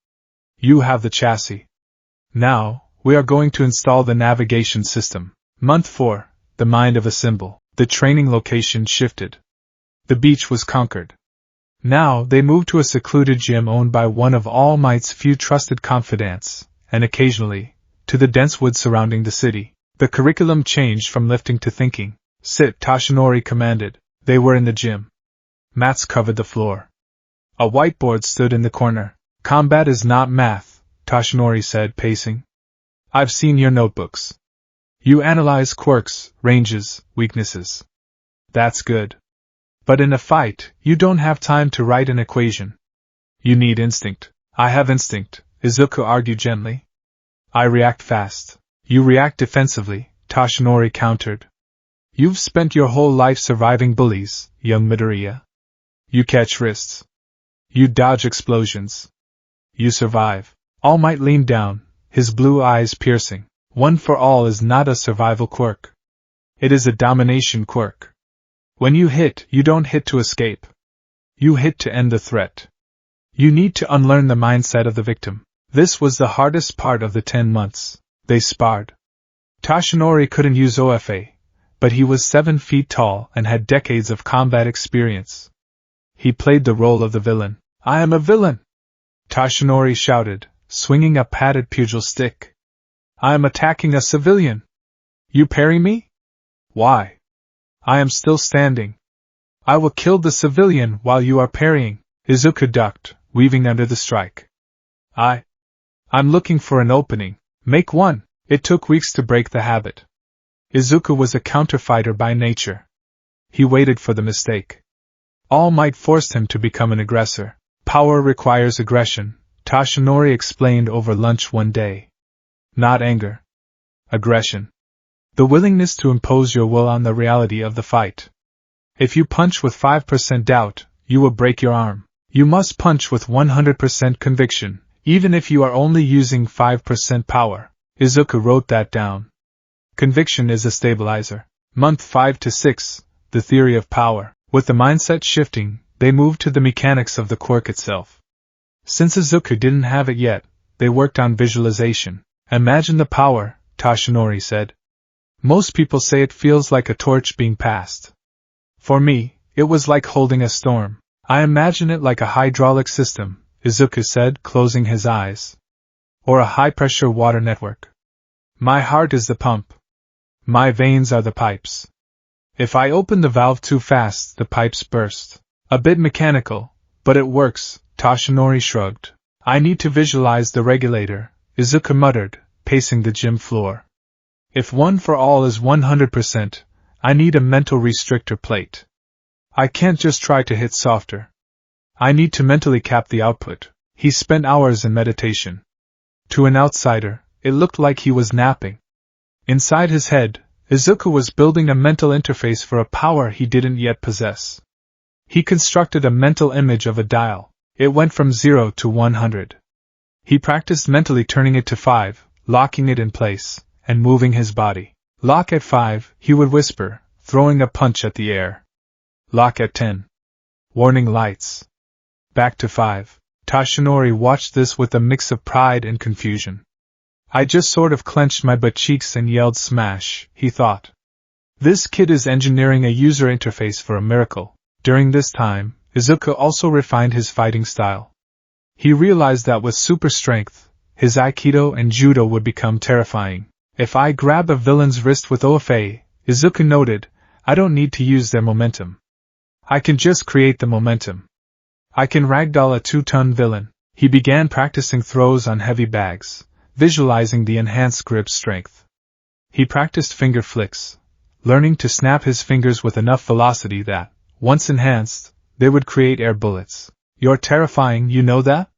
You have the chassis. Now, we are going to install the navigation system. Month 4, the mind of a symbol. The training location shifted. The beach was conquered. Now they moved to a secluded gym owned by one of All Might's few trusted confidants, and occasionally, to the dense woods surrounding the city. The curriculum changed from lifting to thinking. Sit, Toshinori commanded. They were in the gym. Mats covered the floor. A whiteboard stood in the corner. Combat is not math, Toshinori said, pacing. I've seen your notebooks. You analyze quirks, ranges, weaknesses. That's good. But in a fight, you don't have time to write an equation. You need instinct. I have instinct, Izuku argued gently. I react fast. You react defensively, Toshinori countered. You've spent your whole life surviving bullies, young Midoriya. You catch wrists. You dodge explosions. You survive. All Might leaned down, his blue eyes piercing. One for all is not a survival quirk. It is a domination quirk. When you hit, you don't hit to escape. You hit to end the threat. You need to unlearn the mindset of the victim. This was the hardest part of the 10 months. They sparred. Toshinori couldn't use OFA, but he was 7 feet tall and had decades of combat experience. He played the role of the villain. I am a villain! Toshinori shouted, swinging a padded pugil stick. I am attacking a civilian. You parry me? Why? I am still standing. I will kill the civilian while you are parrying. Izuku ducked, weaving under the strike. I'm looking for an opening. Make one. It took weeks to break the habit. Izuku was a counterfighter by nature. He waited for the mistake. All Might forced him to become an aggressor. Power requires aggression, Toshinori explained over lunch one day. Not anger. Aggression. The willingness to impose your will on the reality of the fight. If you punch with 5% doubt, you will break your arm. You must punch with 100% conviction, even if you are only using 5% power. Izuku wrote that down. Conviction is a stabilizer. Month 5 to 6, the theory of power. With the mindset shifting, they moved to the mechanics of the quirk itself. Since Izuku didn't have it yet, they worked on visualization. Imagine the power, Toshinori said. Most people say it feels like a torch being passed. For me, it was like holding a storm. I imagine it like a hydraulic system, Izuku said, closing his eyes. Or a high-pressure water network. My heart is the pump. My veins are the pipes. If I open the valve too fast, the pipes burst. A bit mechanical, but it works, Toshinori shrugged. I need to visualize the regulator, Izuku muttered, pacing the gym floor. If one for all is 100%, I need a mental restrictor plate. I can't just try to hit softer. I need to mentally cap the output. He spent hours in meditation. To an outsider, it looked like he was napping. Inside his head, Izuku was building a mental interface for a power he didn't yet possess. He constructed a mental image of a dial. It went from 0 to 100. He practiced mentally turning it to 5, locking it in place, and moving his body. Lock at 5, he would whisper, throwing a punch at the air. Lock at 10. Warning lights. Back to 5. Toshinori watched this with a mix of pride and confusion. I just sort of clenched my butt cheeks and yelled smash, he thought. This kid is engineering a user interface for a miracle. During this time, Izuku also refined his fighting style. He realized that with super strength, his Aikido and Judo would become terrifying. If I grab a villain's wrist with OFA, Izuku noted, I don't need to use their momentum. I can just create the momentum. I can ragdoll a 2-ton villain. He began practicing throws on heavy bags, visualizing the enhanced grip strength. He practiced finger flicks, learning to snap his fingers with enough velocity that, once enhanced, they would create air bullets. You're terrifying, you know that?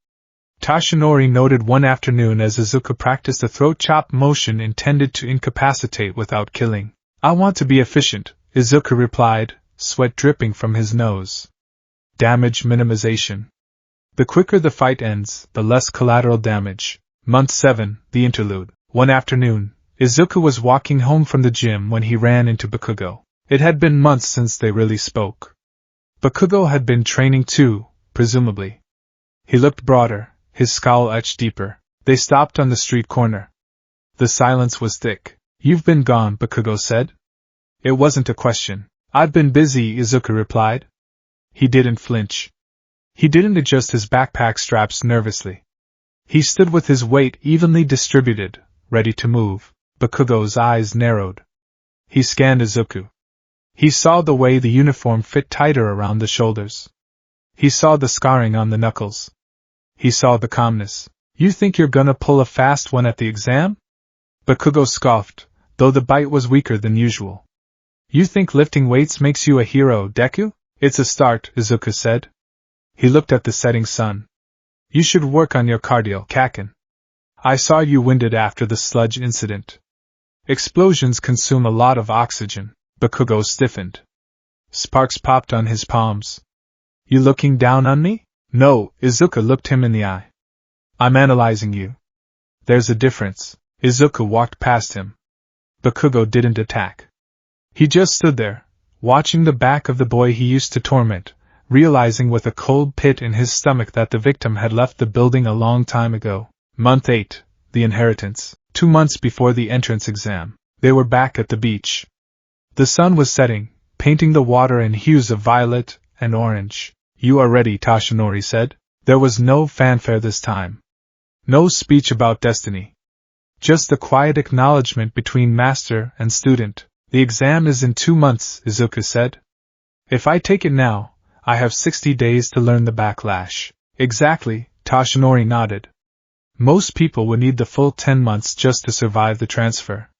Toshinori noted one afternoon as Izuku practiced a throat chop motion intended to incapacitate without killing. I want to be efficient, Izuku replied, sweat dripping from his nose. Damage minimization. The quicker the fight ends, the less collateral damage. Month 7, the interlude. One afternoon, Izuku was walking home from the gym when he ran into Bakugo. It had been months since they really spoke. Bakugo had been training too, presumably. He looked broader, his scowl etched deeper. They stopped on the street corner. The silence was thick. You've been gone, Bakugo said. It wasn't a question. I've been busy, Izuku replied. He didn't flinch. He didn't adjust his backpack straps nervously. He stood with his weight evenly distributed, ready to move. Bakugo's eyes narrowed. He scanned Izuku. He saw the way the uniform fit tighter around the shoulders. He saw the scarring on the knuckles. He saw the calmness. You think you're gonna pull a fast one at the exam? Bakugo scoffed, though the bite was weaker than usual. You think lifting weights makes you a hero, Deku? It's a start, Izuku said. He looked at the setting sun. You should work on your cardio, Kaken. I saw you winded after the sludge incident. Explosions consume a lot of oxygen. Bakugo stiffened. Sparks popped on his palms. You looking down on me? No, Izuku looked him in the eye. I'm analyzing you. There's a difference. Izuku walked past him. Bakugo didn't attack. He just stood there, watching the back of the boy he used to torment, realizing with a cold pit in his stomach that the victim had left the building a long time ago. Month 8, the inheritance. 2 months before the entrance exam, they were back at the beach. The sun was setting, painting the water in hues of violet and orange. You are ready, Toshinori said. There was no fanfare this time. No speech about destiny. Just the quiet acknowledgement between master and student. The exam is in 2 months, Izuku said. If I take it now, I have 60 days to learn the backlash. Exactly, Toshinori nodded. Most people would need the full 10 months just to survive the transfer.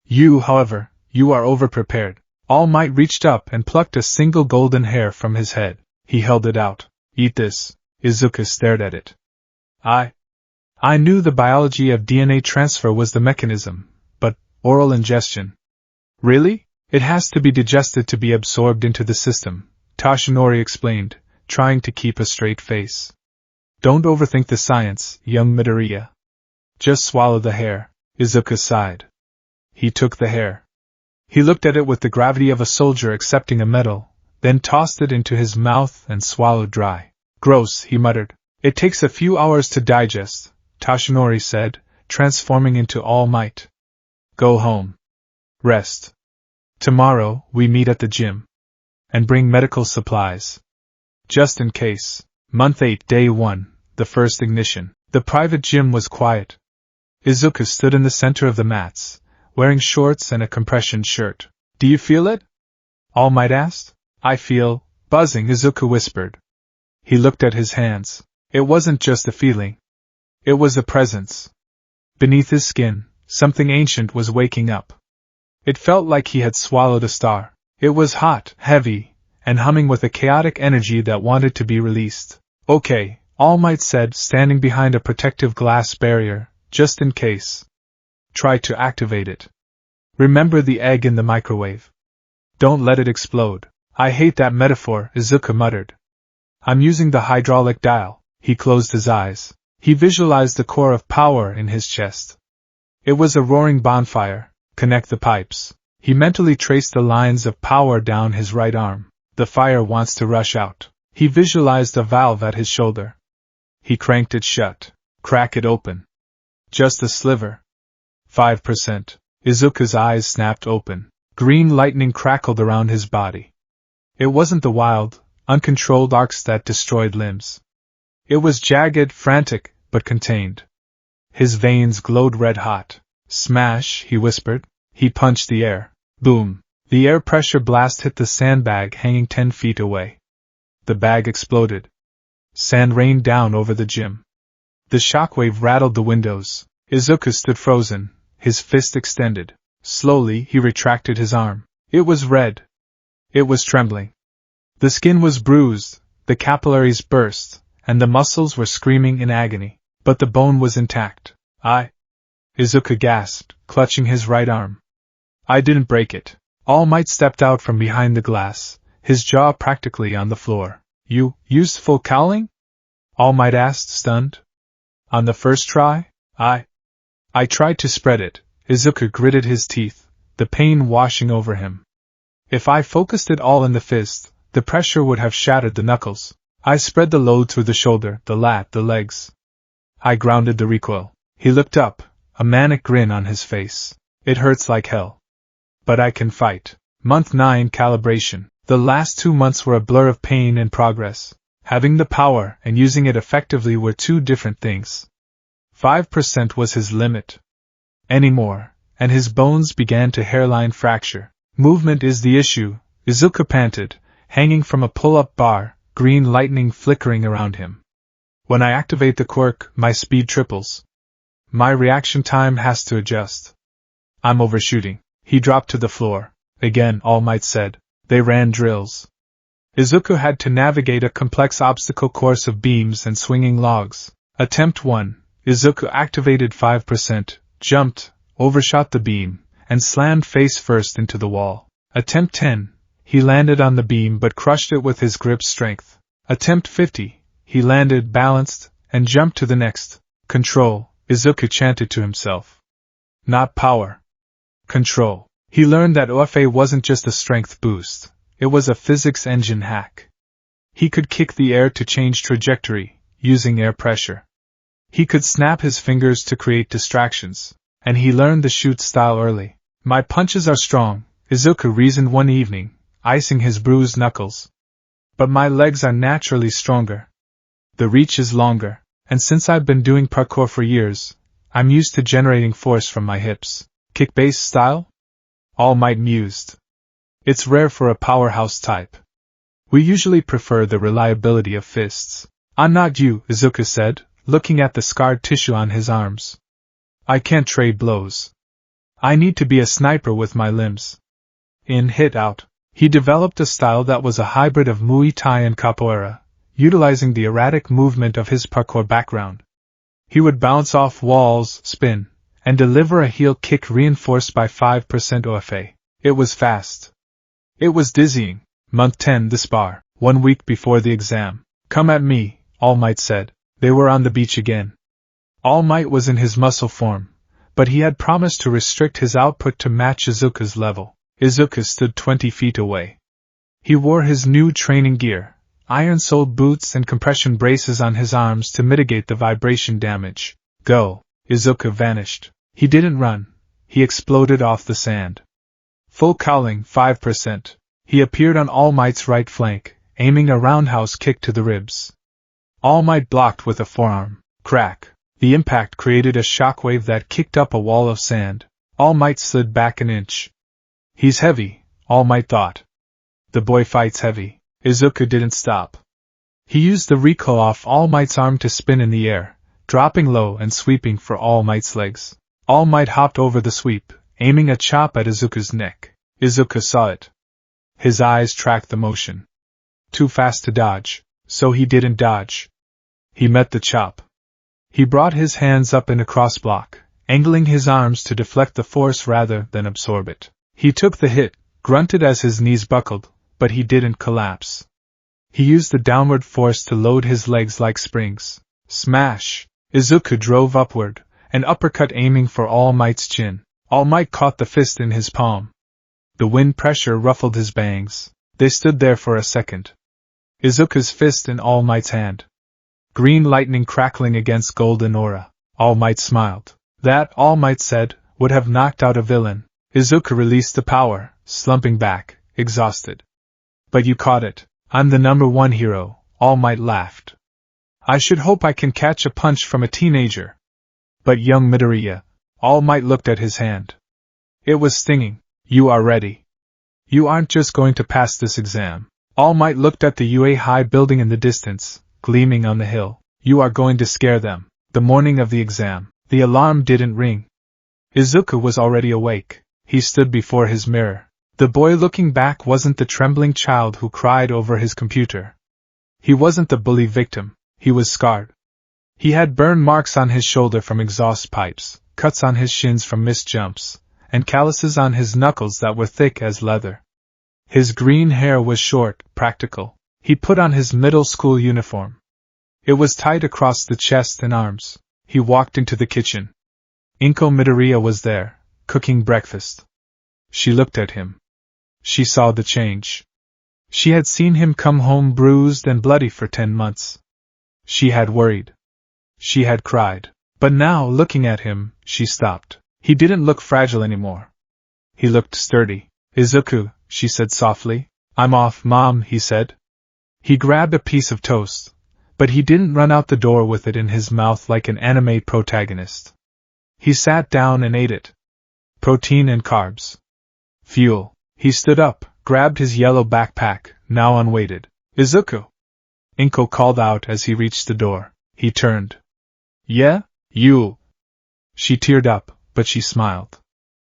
You, however, you are overprepared. All Might reached up and plucked a single golden hair from his head. He held it out. Eat this. Izuku stared at it. I knew the biology of DNA transfer was the mechanism, but oral ingestion. Really? It has to be digested to be absorbed into the system, Toshinori explained, trying to keep a straight face. Don't overthink the science, young Midoriya. Just swallow the hair. Izuku sighed. He took the hair. He looked at it with the gravity of a soldier accepting a medal, then tossed it into his mouth and swallowed dry. Gross, he muttered. It takes a few hours to digest, Toshinori said, transforming into All Might. Go home. Rest. Tomorrow, we meet at the gym. And bring medical supplies. Just in case. Month 8, Day 1, the first ignition. The private gym was quiet. Izuku stood in the center of the mats, wearing shorts and a compression shirt. Do you feel it? All Might asked. I feel, buzzing, Izuku whispered. He looked at his hands. It wasn't just a feeling. It was a presence. Beneath his skin, something ancient was waking up. It felt like he had swallowed a star. It was hot, heavy, and humming with a chaotic energy that wanted to be released. Okay, All Might said, standing behind a protective glass barrier, just in case. Try to activate it. Remember the egg in the microwave. Don't let it explode. I hate that metaphor, Izuku muttered. I'm using the hydraulic dial. He closed his eyes. He visualized the core of power in his chest. It was a roaring bonfire. Connect the pipes. He mentally traced the lines of power down his right arm. The fire wants to rush out. He visualized a valve at his shoulder. He cranked it shut. Crack it open. Just a sliver. 5%. Izuku's eyes snapped open. Green lightning crackled around his body. It wasn't the wild, uncontrolled arcs that destroyed limbs. It was jagged, frantic, but contained. His veins glowed red-hot. Smash, he whispered. He punched the air. Boom. The air pressure blast hit the sandbag hanging 10 feet away. The bag exploded. Sand rained down over the gym. The shockwave rattled the windows. Izuku stood frozen, his fist extended. Slowly, he retracted his arm. It was red. It was trembling. The skin was bruised, the capillaries burst, and the muscles were screaming in agony. But the bone was intact. Izuku gasped, clutching his right arm. I didn't break it. All Might stepped out from behind the glass, his jaw practically on the floor. You used full cowling? All Might asked, stunned. On the first try? I tried to spread it. Izuku gritted his teeth, the pain washing over him. If I focused it all in the fist, the pressure would have shattered the knuckles. I spread the load through the shoulder, the lat, the legs. I grounded the recoil. He looked up, a manic grin on his face. It hurts like hell. But I can fight. Month 9 calibration. The last 2 months were a blur of pain and progress. Having the power and using it effectively were two different things. 5% was his limit. Any more, and his bones began to hairline fracture. Movement is the issue, Izuku panted, hanging from a pull-up bar, green lightning flickering around him. When I activate the quirk, my speed triples. My reaction time has to adjust. I'm overshooting. He dropped to the floor. Again, All Might said. They ran drills. Izuku had to navigate a complex obstacle course of beams and swinging logs. Attempt 1. Izuku activated 5%, jumped, overshot the beam, and slammed face first into the wall. Attempt 10. He landed on the beam but crushed it with his grip strength. Attempt 50. He landed, balanced, and jumped to the next. Control, Izuku chanted to himself. Not power. Control. He learned that OFA wasn't just a strength boost, it was a physics engine hack. He could kick the air to change trajectory, using air pressure. He could snap his fingers to create distractions, and he learned the shoot style early. My punches are strong, Izuku reasoned one evening, icing his bruised knuckles. But my legs are naturally stronger. The reach is longer, and since I've been doing parkour for years, I'm used to generating force from my hips. Kick-based style? All Might mused. It's rare for a powerhouse type. We usually prefer the reliability of fists. I'm not you, Izuku said, looking at the scarred tissue on his arms. I can't trade blows. I need to be a sniper with my limbs. In Hit Out, he developed a style that was a hybrid of Muay Thai and Capoeira, utilizing the erratic movement of his parkour background. He would bounce off walls, spin, and deliver a heel kick reinforced by 5% OFA. It was fast. It was dizzying. Month 10 the spar, 1 week before the exam. Come at me, All Might said. They were on the beach again. All Might was in his muscle form, but he had promised to restrict his output to match Izuku's level. Izuku stood 20 feet away. He wore his new training gear, iron-soled boots and compression braces on his arms to mitigate the vibration damage. Go. Izuku vanished. He didn't run. He exploded off the sand. Full cowling, 5%. He appeared on All Might's right flank, aiming a roundhouse kick to the ribs. All Might blocked with a forearm. Crack. The impact created a shockwave that kicked up a wall of sand. All Might slid back an inch. He's heavy, All Might thought. The boy fights heavy. Izuku didn't stop. He used the recoil off All Might's arm to spin in the air, dropping low and sweeping for All Might's legs. All Might hopped over the sweep, aiming a chop at Izuku's neck. Izuku saw it. His eyes tracked the motion. Too fast to dodge, so he didn't dodge. He met the chop. He brought his hands up in a cross block, angling his arms to deflect the force rather than absorb it. He took the hit, grunted as his knees buckled, but he didn't collapse. He used the downward force to load his legs like springs. Smash! Izuku drove upward, an uppercut aiming for All Might's chin. All Might caught the fist in his palm. The wind pressure ruffled his bangs. They stood there for a second. Izuku's fist in All Might's hand. Green lightning crackling against golden aura. All Might smiled. That, All Might said, would have knocked out a villain. Izuku released the power, slumping back, exhausted. But you caught it. I'm the #1 hero, All Might laughed. I should hope I can catch a punch from a teenager. But young Midoriya, All Might looked at his hand. It was stinging. You are ready. You aren't just going to pass this exam. All Might looked at the UA High building in the distance, gleaming on the hill. You are going to scare them. The morning of the exam, the alarm didn't ring. Izuku was already awake. He stood before his mirror. The boy looking back wasn't the trembling child who cried over his computer. He wasn't the bully victim. He was scarred. He had burn marks on his shoulder from exhaust pipes, cuts on his shins from missed jumps, and calluses on his knuckles that were thick as leather. His green hair was short, practical. He put on his middle school uniform. It was tied across the chest and arms. He walked into the kitchen. Inko Midoriya was there, cooking breakfast. She looked at him. She saw the change. She had seen him come home bruised and bloody for 10 months. She had worried. She had cried. But now, looking at him, she stopped. He didn't look fragile anymore. He looked sturdy. Izuku, she said softly. I'm off, Mom, he said. He grabbed a piece of toast, but he didn't run out the door with it in his mouth like an anime protagonist. He sat down and ate it. Protein and carbs. Fuel. He stood up, grabbed his yellow backpack, now unweighted. Izuku! Inko called out as he reached the door. He turned. Yeah? You? She teared up, but she smiled.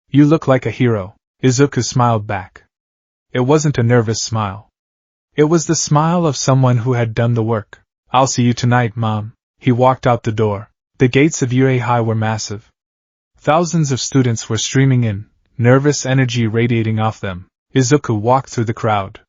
You look like a hero. Izuku smiled back. It wasn't a nervous smile. It was the smile of someone who had done the work. I'll see you tonight, Mom. He walked out the door. The gates of UA High were massive. Thousands of students were streaming in, nervous energy radiating off them. Izuku walked through the crowd.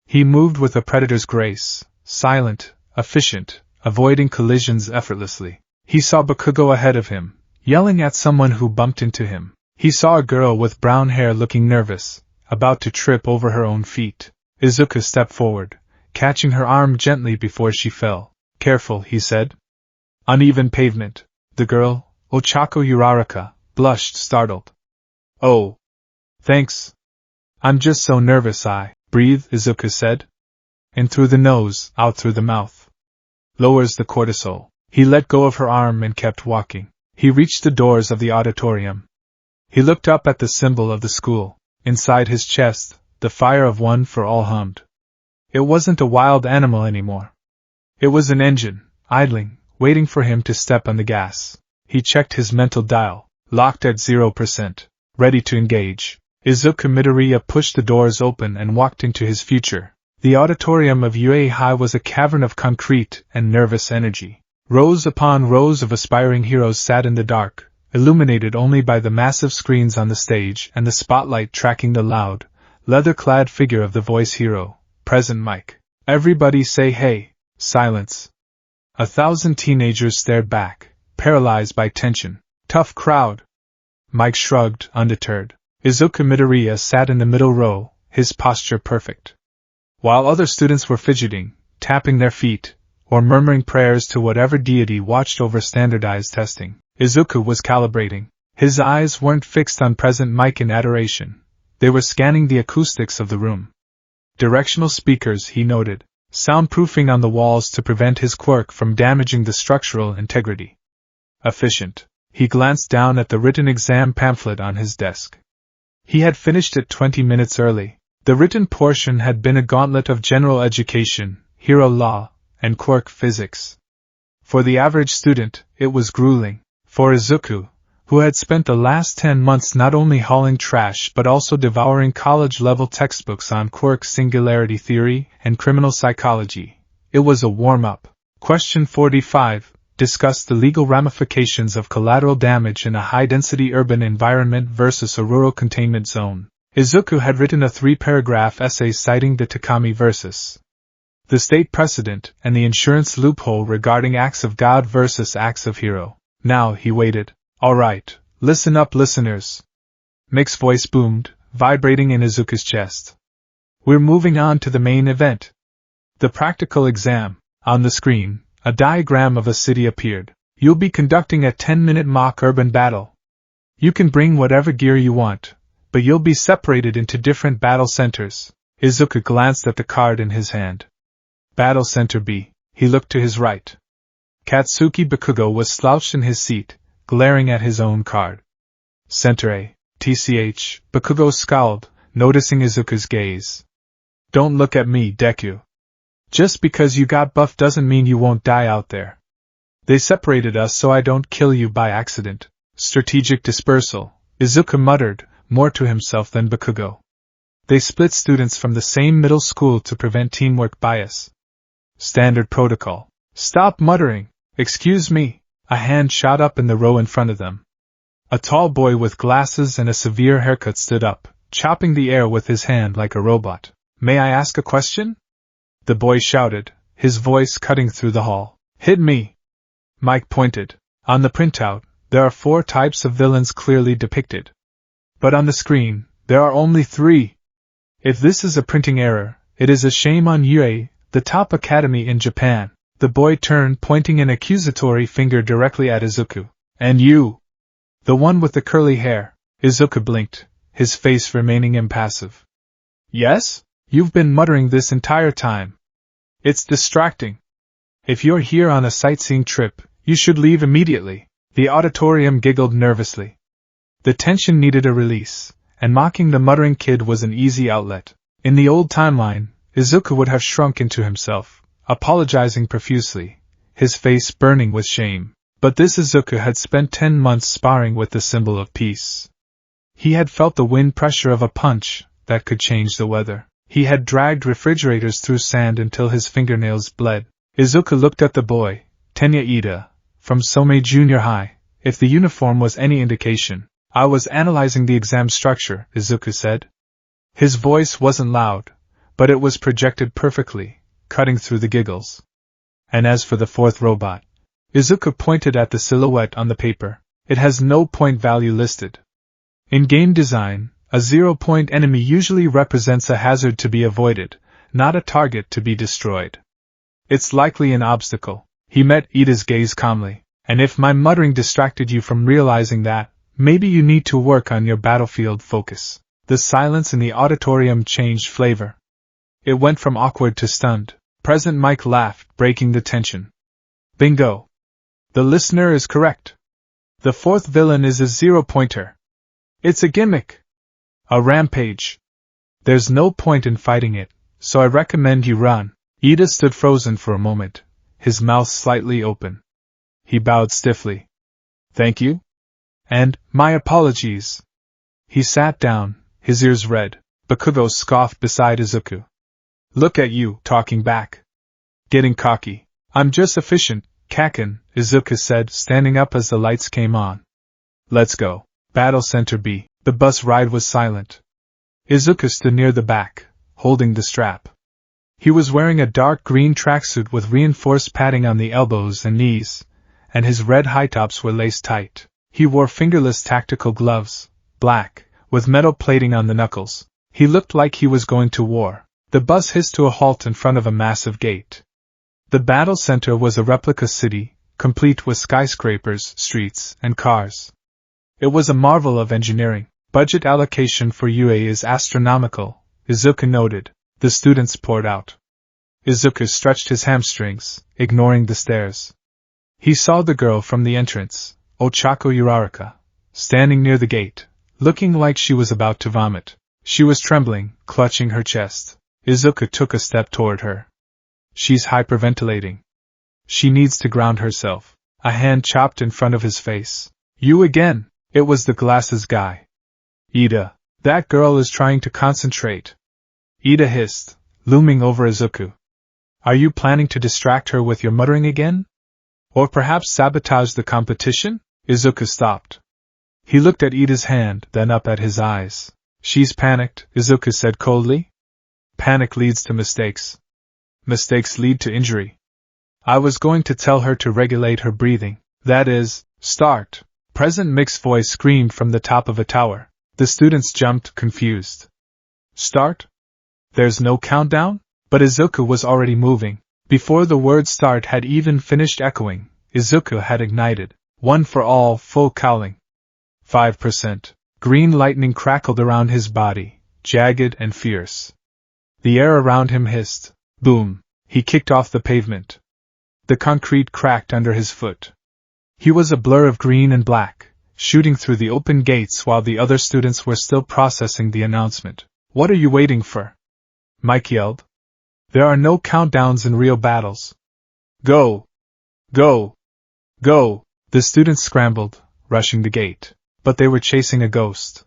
He moved with a predator's grace, silent, efficient, avoiding collisions effortlessly. He saw Bakugo ahead of him, yelling at someone who bumped into him. He saw a girl with brown hair looking nervous, about to trip over her own feet. Izuku stepped forward, catching her arm gently before she fell. Careful, he said. Uneven pavement. The girl, Ochako Uraraka, blushed, startled. Oh. Thanks. I'm just so nervous. Breathe, Izuku said. In through the nose, out through the mouth. Lowers the cortisol. He let go of her arm and kept walking. He reached the doors of the auditorium. He looked up at the symbol of the school. Inside his chest, the fire of one for all hummed. It wasn't a wild animal anymore. It was an engine, idling, waiting for him to step on the gas. He checked his mental dial, locked at 0%, ready to engage. Izuku Midoriya pushed the doors open and walked into his future. The auditorium of UA High was a cavern of concrete and nervous energy. Rows upon rows of aspiring heroes sat in the dark, illuminated only by the massive screens on the stage and the spotlight tracking the loud, leather-clad figure of the voice hero, Present Mike. Everybody say hey. Silence. 1,000 teenagers stared back, paralyzed by tension. Tough crowd. Mike shrugged, undeterred. Izuku Midoriya sat in the middle row, his posture perfect. While other students were fidgeting, tapping their feet, or murmuring prayers to whatever deity watched over standardized testing, Izuku was calibrating. His eyes weren't fixed on Present Mike in adoration. They were scanning the acoustics of the room. Directional speakers, he noted, soundproofing on the walls to prevent his quirk from damaging the structural integrity. Efficient. He glanced down at the written exam pamphlet on his desk. He had finished it 20 minutes early. The written portion had been a gauntlet of general education, hero law, and quirk physics. For the average student, it was grueling. For Izuku, who had spent the last 10 months not only hauling trash but also devouring college-level textbooks on quirk singularity theory and criminal psychology, it was a warm-up. Question 45. Discuss the legal ramifications of collateral damage in a high-density urban environment versus a rural containment zone. Izuku had written a 3-paragraph essay citing the Takami versus the state precedent and the insurance loophole regarding acts of God versus acts of hero. Now he waited. All right, listen up, listeners. Mick's voice boomed, vibrating in Izuku's chest. We're moving on to the main event. The practical exam. On the screen, a diagram of a city appeared. You'll be conducting a 10-minute mock urban battle. You can bring whatever gear you want, but you'll be separated into different battle centers. Izuku glanced at the card in his hand. Battle Center B. He looked to his right. Katsuki Bakugo was slouched in his seat, glaring at his own card. Center A. TCH. Bakugo scowled, noticing Izuku's gaze. Don't look at me, Deku. Just because you got buff doesn't mean you won't die out there. They separated us so I don't kill you by accident. Strategic dispersal, Izuku muttered, more to himself than Bakugo. They split students from the same middle school to prevent teamwork bias. Standard protocol. Stop muttering. Excuse me. A hand shot up in the row in front of them. A tall boy with glasses and a severe haircut stood up, chopping the air with his hand like a robot. May I ask a question? The boy shouted, his voice cutting through the hall. Hit me. Mike pointed. On the printout, there are 4 types of villains clearly depicted. But on the screen, there are only 3. If this is a printing error, it is a shame on UA, the top academy in Japan. The boy turned, pointing an accusatory finger directly at Izuku. And you! The one with the curly hair. Izuku blinked, his face remaining impassive. Yes? You've been muttering this entire time. It's distracting. If you're here on a sightseeing trip, you should leave immediately. The auditorium giggled nervously. The tension needed a release, and mocking the muttering kid was an easy outlet. In the old timeline, Izuku would have shrunk into himself, apologizing profusely, his face burning with shame. But this Izuku had spent 10 months sparring with the symbol of peace. He had felt the wind pressure of a punch that could change the weather. He had dragged refrigerators through sand until his fingernails bled. Izuku looked at the boy, Tenya Ida, from Somei Junior High. If the uniform was any indication, I was analyzing the exam structure, Izuku said. His voice wasn't loud, but it was projected perfectly, cutting through the giggles. And as for the fourth robot, Izuku pointed at the silhouette on the paper. It has no point value listed. In game design, a 0-point enemy usually represents a hazard to be avoided, not a target to be destroyed. It's likely an obstacle. He met Ida's gaze calmly. And if my muttering distracted you from realizing that, maybe you need to work on your battlefield focus. The silence in the auditorium changed flavor. It went from awkward to stunned. President Mike laughed, breaking the tension. Bingo! The listener is correct. The fourth villain is a 0-pointer. It's a gimmick. A rampage. There's no point in fighting it, so I recommend you run. Ida stood frozen for a moment, his mouth slightly open. He bowed stiffly. Thank you? And, my apologies. He sat down, his ears red. Bakugo scoffed beside Izuku. Look at you, talking back. Getting cocky. I'm just efficient, Kaken, Izuku said, standing up as the lights came on. Let's go. Battle Center B. The bus ride was silent. Izuku stood near the back, holding the strap. He was wearing a dark green tracksuit with reinforced padding on the elbows and knees, and his red high tops were laced tight. He wore fingerless tactical gloves, black, with metal plating on the knuckles. He looked like he was going to war. The bus hissed to a halt in front of a massive gate. The battle center was a replica city, complete with skyscrapers, streets, and cars. It was a marvel of engineering. Budget allocation for UA is astronomical, Izuku noted. The students poured out. Izuku stretched his hamstrings, ignoring the stares. He saw the girl from the entrance, Ochako Uraraka, standing near the gate, looking like she was about to vomit. She was trembling, clutching her chest. Izuku took a step toward her. She's hyperventilating. She needs to ground herself. A hand chopped in front of his face. You again! It was the glasses guy. Ida, that girl is trying to concentrate. Ida hissed, looming over Izuku. Are you planning to distract her with your muttering again? Or perhaps sabotage the competition? Izuku stopped. He looked at Ida's hand, then up at his eyes. She's panicked, Izuku said coldly. Panic leads to mistakes. Mistakes lead to injury. I was going to tell her to regulate her breathing. That is, start. President Mick's voice screamed from the top of a tower. The students jumped, confused. Start? There's no countdown? But Izuku was already moving. Before the word start had even finished echoing, Izuku had ignited. One for all, full cowling. 5%. Green lightning crackled around his body, jagged and fierce. The air around him hissed. Boom! He kicked off the pavement. The concrete cracked under his foot. He was a blur of green and black, shooting through the open gates while the other students were still processing the announcement. What are you waiting for? Mike yelled. There are no countdowns in real battles. Go! Go! Go! The students scrambled, rushing the gate. But they were chasing a ghost.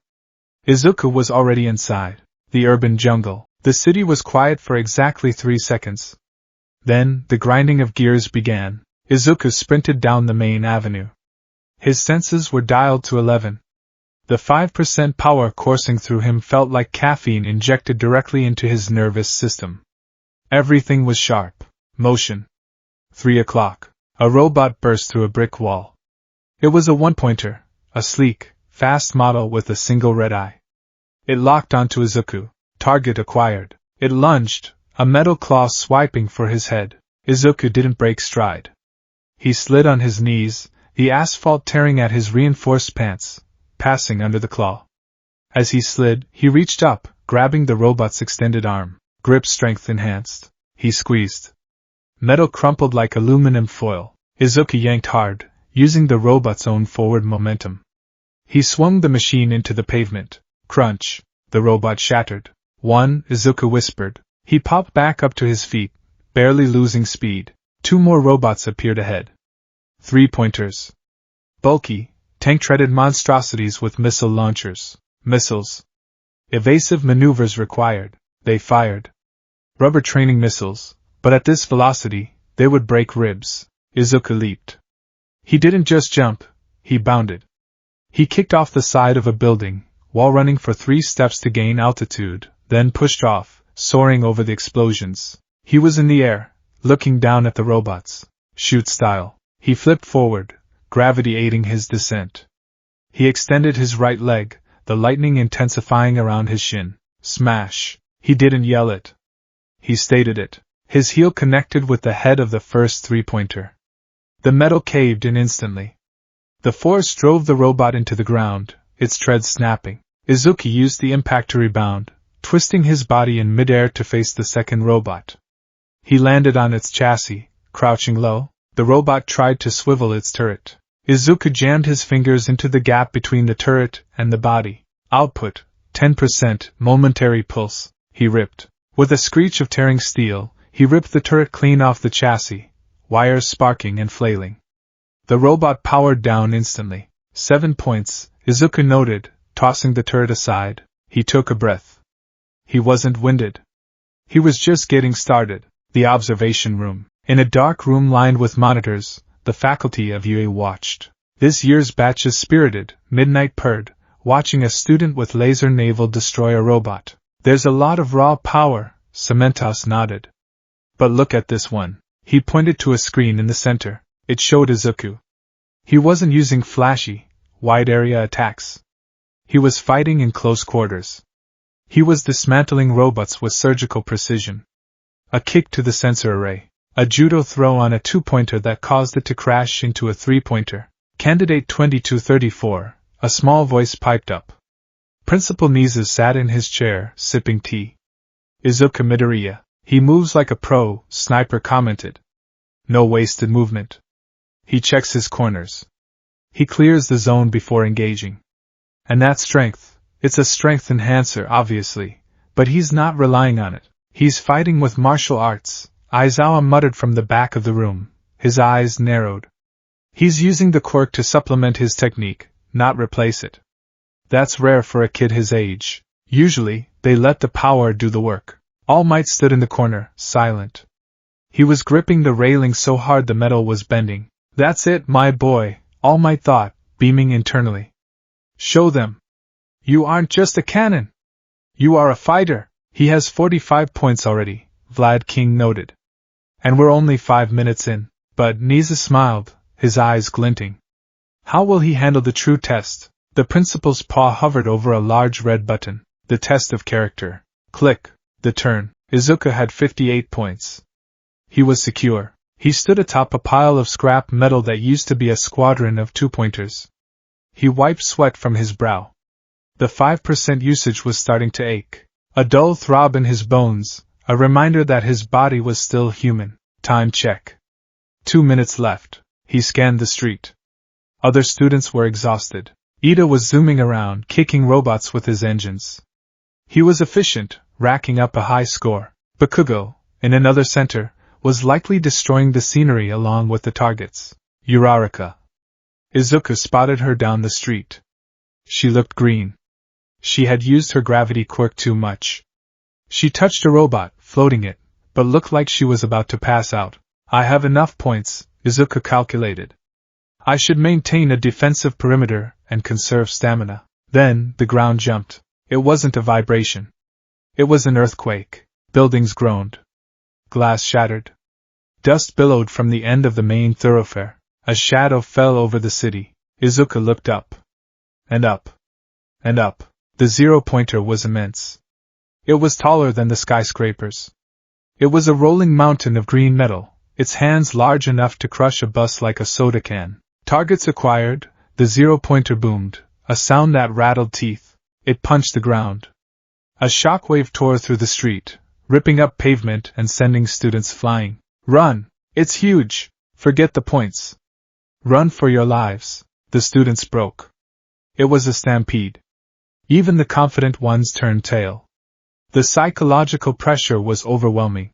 Izuku was already inside the urban jungle. The city was quiet for exactly 3 seconds. Then, the grinding of gears began. Izuku sprinted down the main avenue. His senses were dialed to 11. The 5% power coursing through him felt like caffeine injected directly into his nervous system. Everything was sharp. Motion. 3 o'clock. A robot burst through a brick wall. It was a one-pointer, a sleek, fast model with a single red eye. It locked onto Izuku. Target acquired. It lunged, a metal claw swiping for his head. Izuku didn't break stride. He slid on his knees, the asphalt tearing at his reinforced pants, passing under the claw. As he slid, he reached up, grabbing the robot's extended arm, grip strength enhanced. He squeezed. Metal crumpled like aluminum foil. Izuku yanked hard, using the robot's own forward momentum. He swung the machine into the pavement. Crunch! The robot shattered. One, Izuku whispered. He popped back up to his feet, barely losing speed. Two more robots appeared ahead. 3-pointers. Bulky, tank-treaded monstrosities with missile launchers. Missiles. Evasive maneuvers required. They fired. Rubber training missiles, but at this velocity, they would break ribs. Izuku leaped. He didn't just jump, he bounded. He kicked off the side of a building, while running for 3 steps to gain altitude, then pushed off, soaring over the explosions. He was in the air, looking down at the robots. Shoot style. He flipped forward, gravity aiding his descent. He extended his right leg, the lightning intensifying around his shin. Smash! He didn't yell it. He stated it. His heel connected with the head of the first 3-pointer. The metal caved in instantly. The force drove the robot into the ground, its treads snapping. Izuku used the impact to rebound, twisting his body in midair to face the second robot. He landed on its chassis, crouching low. The robot tried to swivel its turret. Izuku jammed his fingers into the gap between the turret and the body. Output, 10%, momentary pulse. He ripped. With a screech of tearing steel, he ripped the turret clean off the chassis, wires sparking and flailing. The robot powered down instantly. 7 points, Izuku noted, tossing the turret aside. He took a breath. He wasn't winded. He was just getting started. The observation room. In a dark room lined with monitors, the faculty of UA watched. This year's batch is spirited, Midnight purred, watching a student with laser naval destroyer robot. There's a lot of raw power, Cementos nodded. But look at this one. He pointed to a screen in the center. It showed Izuku. He wasn't using flashy, wide-area attacks. He was fighting in close quarters. He was dismantling robots with surgical precision. A kick to the sensor array. A judo throw on a 2-pointer that caused it to crash into a 3-pointer. Candidate 2234, a small voice piped up. Principal Niza sat in his chair, sipping tea. Izuku Midoriya. He moves like a pro, Sniper commented. No wasted movement. He checks his corners. He clears the zone before engaging. And that strength, it's a strength enhancer obviously, but he's not relying on it. He's fighting with martial arts, Aizawa muttered from the back of the room, his eyes narrowed. He's using the quirk to supplement his technique, not replace it. That's rare for a kid his age. Usually, they let the power do the work. All Might stood in the corner, silent. He was gripping the railing so hard the metal was bending. That's it, my boy, All Might thought, beaming internally. Show them. You aren't just a cannon. You are a fighter. He has 45 points already, Vlad King noted. And we're only 5 minutes in. But Niza smiled, his eyes glinting. How will he handle the true test? The principal's paw hovered over a large red button. The test of character. Click. The turn. Izuku had 58 points. He was secure. He stood atop a pile of scrap metal that used to be a squadron of 2-pointers. He wiped sweat from his brow. The 5% usage was starting to ache. A dull throb in his bones, a reminder that his body was still human. Time check. 2 minutes left. He scanned the street. Other students were exhausted. Ida was zooming around, kicking robots with his engines. He was efficient, racking up a high score. Bakugo, in another center, was likely destroying the scenery along with the targets. Uraraka. Izuku spotted her down the street. She looked green. She had used her gravity quirk too much. She touched a robot, floating it, but looked like she was about to pass out. I have enough points, Izuku calculated. I should maintain a defensive perimeter and conserve stamina. Then, the ground jumped. It wasn't a vibration. It was an earthquake. Buildings groaned. Glass shattered. Dust billowed from the end of the main thoroughfare. A shadow fell over the city. Izuku looked up. And up. And up. The 0-pointer was immense. It was taller than the skyscrapers. It was a rolling mountain of green metal, its hands large enough to crush a bus like a soda can. Targets acquired, the zero-pointer boomed, a sound that rattled teeth. It punched the ground. A shockwave tore through the street, ripping up pavement and sending students flying. Run! It's huge! Forget the points. Run for your lives, the students broke. It was a stampede. Even the confident ones turned tail. The psychological pressure was overwhelming.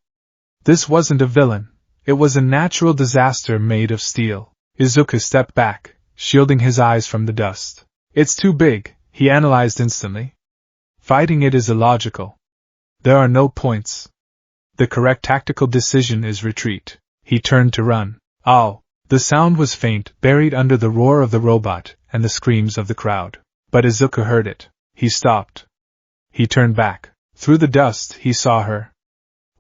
This wasn't a villain, it was a natural disaster made of steel. Izuku stepped back, shielding his eyes from the dust. It's too big, he analyzed instantly. Fighting it is illogical. There are no points. The correct tactical decision is retreat. He turned to run. Ow! The sound was faint, buried under the roar of the robot and the screams of the crowd. But Izuku heard it. He stopped. He turned back. Through the dust, he saw her.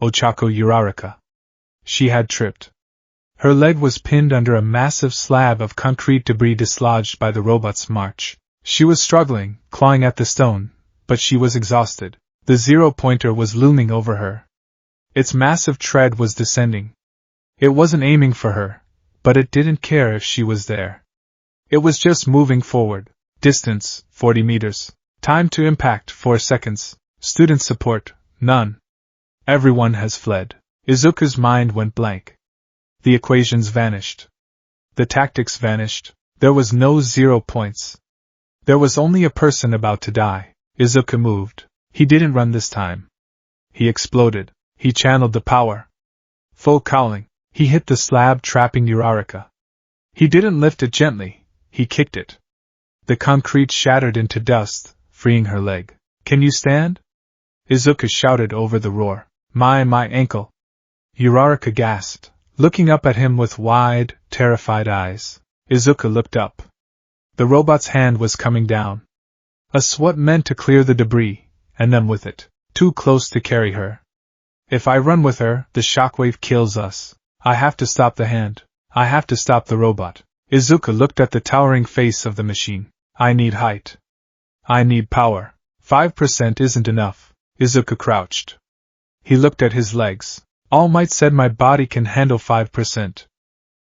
Ochako Uraraka. She had tripped. Her leg was pinned under a massive slab of concrete debris dislodged by the robot's march. She was struggling, clawing at the stone, but she was exhausted. The zero-pointer was looming over her. Its massive tread was descending. It wasn't aiming for her, but it didn't care if she was there. It was just moving forward. Distance, 40 meters. Time to impact, 4 seconds. Student support, none. Everyone has fled. Izuku's mind went blank. The equations vanished. The tactics vanished. There was no 0 points. There was only a person about to die. Izuku moved. He didn't run this time. He exploded. He channeled the power. Full cowling. He hit the slab, trapping Uraraka. He didn't lift it gently. He kicked it. The concrete shattered into dust, freeing her leg. Can you stand? Izuku shouted over the roar. My ankle. Uraraka gasped, looking up at him with wide, terrified eyes. Izuku looked up. The robot's hand was coming down. A swat meant to clear the debris, and then with it, too close to carry her. If I run with her, the shockwave kills us. I have to stop the hand. I have to stop the robot. Izuku looked at the towering face of the machine. I need height. I need power. 5% isn't enough. Izuku crouched. He looked at his legs. All Might said my body can handle 5%.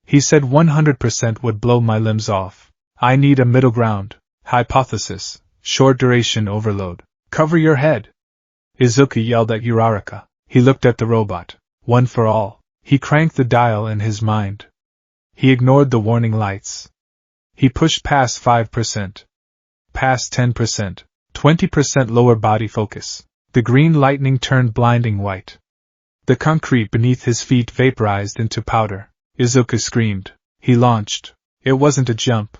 He said 100% would blow my limbs off. I need a middle ground. Hypothesis. Short duration overload. Cover your head. Izuku yelled at Uraraka. He looked at the robot. One for all. He cranked the dial in his mind. He ignored the warning lights. He pushed past 5%. Past 10%. 20% lower body focus. The green lightning turned blinding white. The concrete beneath his feet vaporized into powder. Izuku screamed. He launched. It wasn't a jump.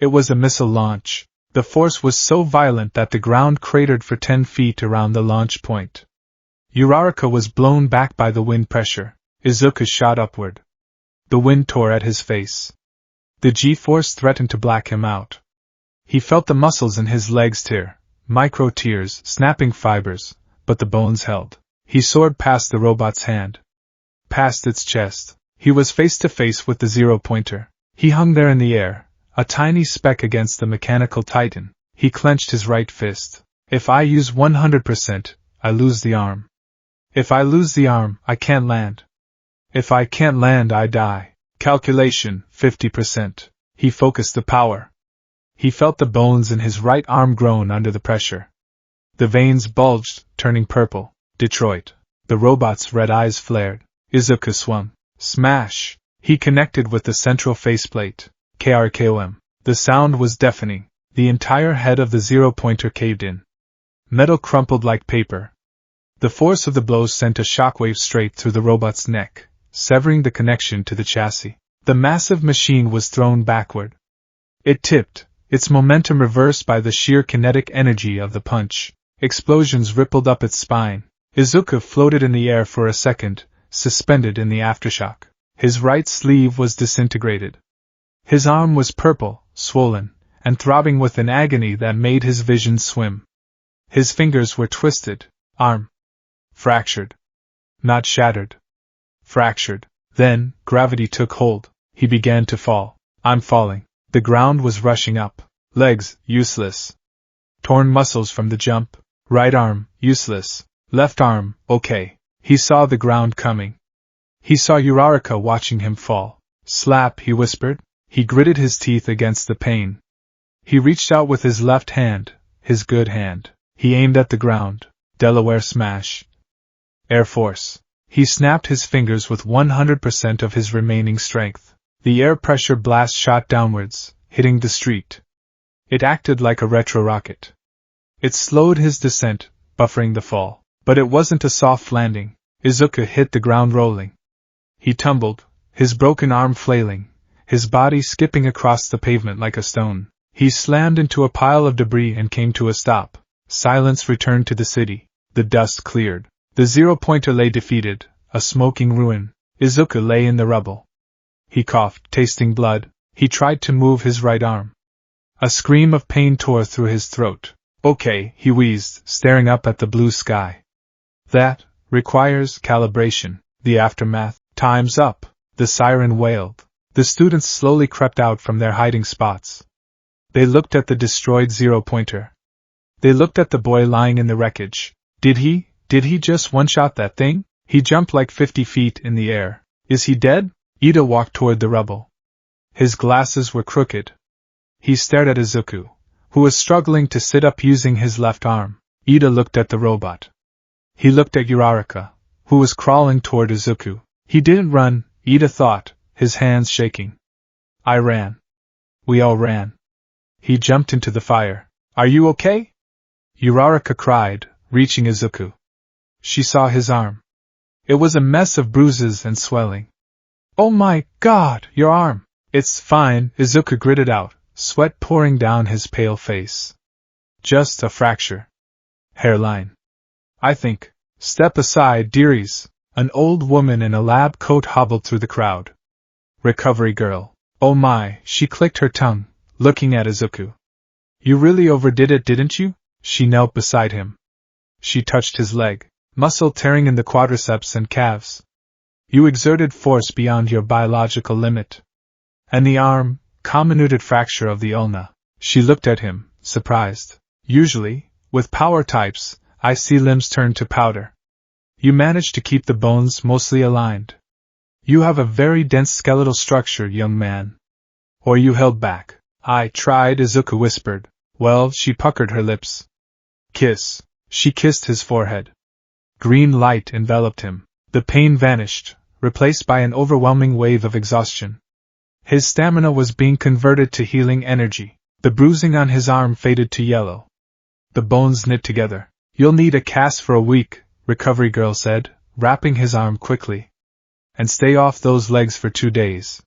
It was a missile launch. The force was so violent that the ground cratered for 10 feet around the launch point. Uraraka was blown back by the wind pressure. Izuku shot upward. The wind tore at his face. The G-force threatened to black him out. He felt the muscles in his legs tear, micro tears, snapping fibers, but the bones held. He soared past the robot's hand. Past its chest. He was face to face with the zero-pointer. He hung there in the air, a tiny speck against the mechanical titan. He clenched his right fist. If I use 100%, I lose the arm. If I lose the arm, I can't land. If I can't land, I die. Calculation, 50%. He focused the power. He felt the bones in his right arm groan under the pressure. The veins bulged, turning purple. Detroit. The robot's red eyes flared. Izuku swung. Smash! He connected with the central faceplate. KRKOM. The sound was deafening. The entire head of the zero-pointer caved in. Metal crumpled like paper. The force of the blows sent a shockwave straight through the robot's neck, severing the connection to the chassis. The massive machine was thrown backward. It tipped, its momentum reversed by the sheer kinetic energy of the punch. Explosions rippled up its spine. Izuku floated in the air for a second, suspended in the aftershock. His right sleeve was disintegrated. His arm was purple, swollen, and throbbing with an agony that made his vision swim. His fingers were twisted. Arm. Fractured. Not shattered. Fractured. Then, gravity took hold. He began to fall. I'm falling. The ground was rushing up. Legs, useless. Torn muscles from the jump. Right arm, useless. Left arm, okay. He saw the ground coming. He saw Uraraka watching him fall. Slap, he whispered. He gritted his teeth against the pain. He reached out with his left hand, his good hand. He aimed at the ground. Delaware smash. Air Force. He snapped his fingers with 100% of his remaining strength. The air pressure blast shot downwards, hitting the street. It acted like a retro rocket. It slowed his descent, buffering the fall. But it wasn't a soft landing. Izuku hit the ground rolling. He tumbled, his broken arm flailing, his body skipping across the pavement like a stone. He slammed into a pile of debris and came to a stop. Silence returned to the city. The dust cleared. The 0-pointer lay defeated, a smoking ruin. Izuku lay in the rubble. He coughed, tasting blood. He tried to move his right arm. A scream of pain tore through his throat. Okay, he wheezed, staring up at the blue sky. That requires calibration. The aftermath. Time's up. The siren wailed. The students slowly crept out from their hiding spots. They looked at the destroyed 0-pointer. They looked at the boy lying in the wreckage. Did he just one-shot that thing? He jumped like 50 feet in the air. Is he dead? Ida walked toward the rubble. His glasses were crooked. He stared at Izuku, who was struggling to sit up using his left arm. Ida looked at the robot. He looked at Uraraka, who was crawling toward Izuku. He didn't run, Ida thought, his hands shaking. I ran. We all ran. He jumped into the fire. Are you okay? Uraraka cried, reaching Izuku. She saw his arm. It was a mess of bruises and swelling. Oh my God, your arm! It's fine, Izuku gritted out, sweat pouring down his pale face. Just a fracture. Hairline. I think. Step aside, dearies. An old woman in a lab coat hobbled through the crowd. Recovery girl. Oh my, she clicked her tongue, looking at Izuku. You really overdid it, didn't you? She knelt beside him. She touched his leg, muscle tearing in the quadriceps and calves. You exerted force beyond your biological limit. And the arm, comminuted fracture of the ulna. She looked at him, surprised. Usually, with power types, I see limbs turn to powder. You managed to keep the bones mostly aligned. You have a very dense skeletal structure, young man. Or you held back. I tried, Izuku whispered. Well, she puckered her lips. Kiss. She kissed his forehead. Green light enveloped him. The pain vanished, replaced by an overwhelming wave of exhaustion. His stamina was being converted to healing energy. The bruising on his arm faded to yellow. The bones knit together. You'll need a cast for a week, Recovery Girl said, wrapping his arm quickly. And stay off those legs for 2 days.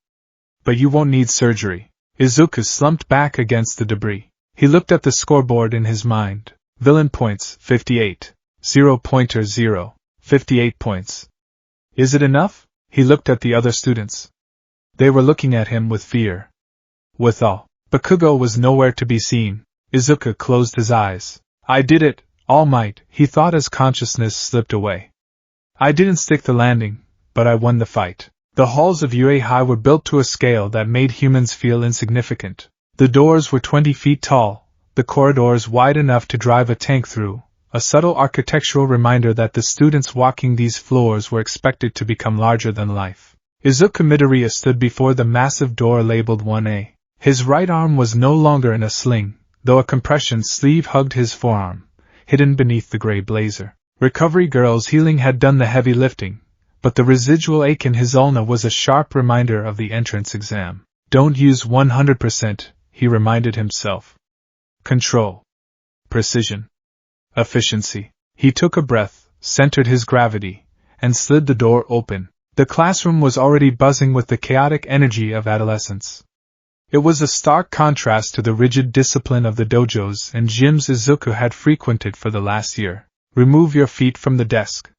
But you won't need surgery. Izuku slumped back against the debris. He looked at the scoreboard in his mind. Villain points, 58. 0-pointer 0. 58 points. Is it enough? He looked at the other students. They were looking at him with fear. Withal, Bakugo was nowhere to be seen. Izuku closed his eyes. I did it, All Might, he thought as consciousness slipped away. I didn't stick the landing, but I won the fight. The halls of UA High were built to a scale that made humans feel insignificant. The doors were 20 feet tall, the corridors wide enough to drive a tank through, a subtle architectural reminder that the students walking these floors were expected to become larger than life. Izuku Midoriya stood before the massive door labeled 1A. His right arm was no longer in a sling, though a compression sleeve hugged his forearm, hidden beneath the gray blazer. Recovery Girl's healing had done the heavy lifting, but the residual ache in his ulna was a sharp reminder of the entrance exam. Don't use 100%, he reminded himself. Control. Precision. Efficiency. He took a breath, centered his gravity, and slid the door open. The classroom was already buzzing with the chaotic energy of adolescence. It was a stark contrast to the rigid discipline of the dojos and gyms Izuku had frequented for the last year. Remove your feet from the desk.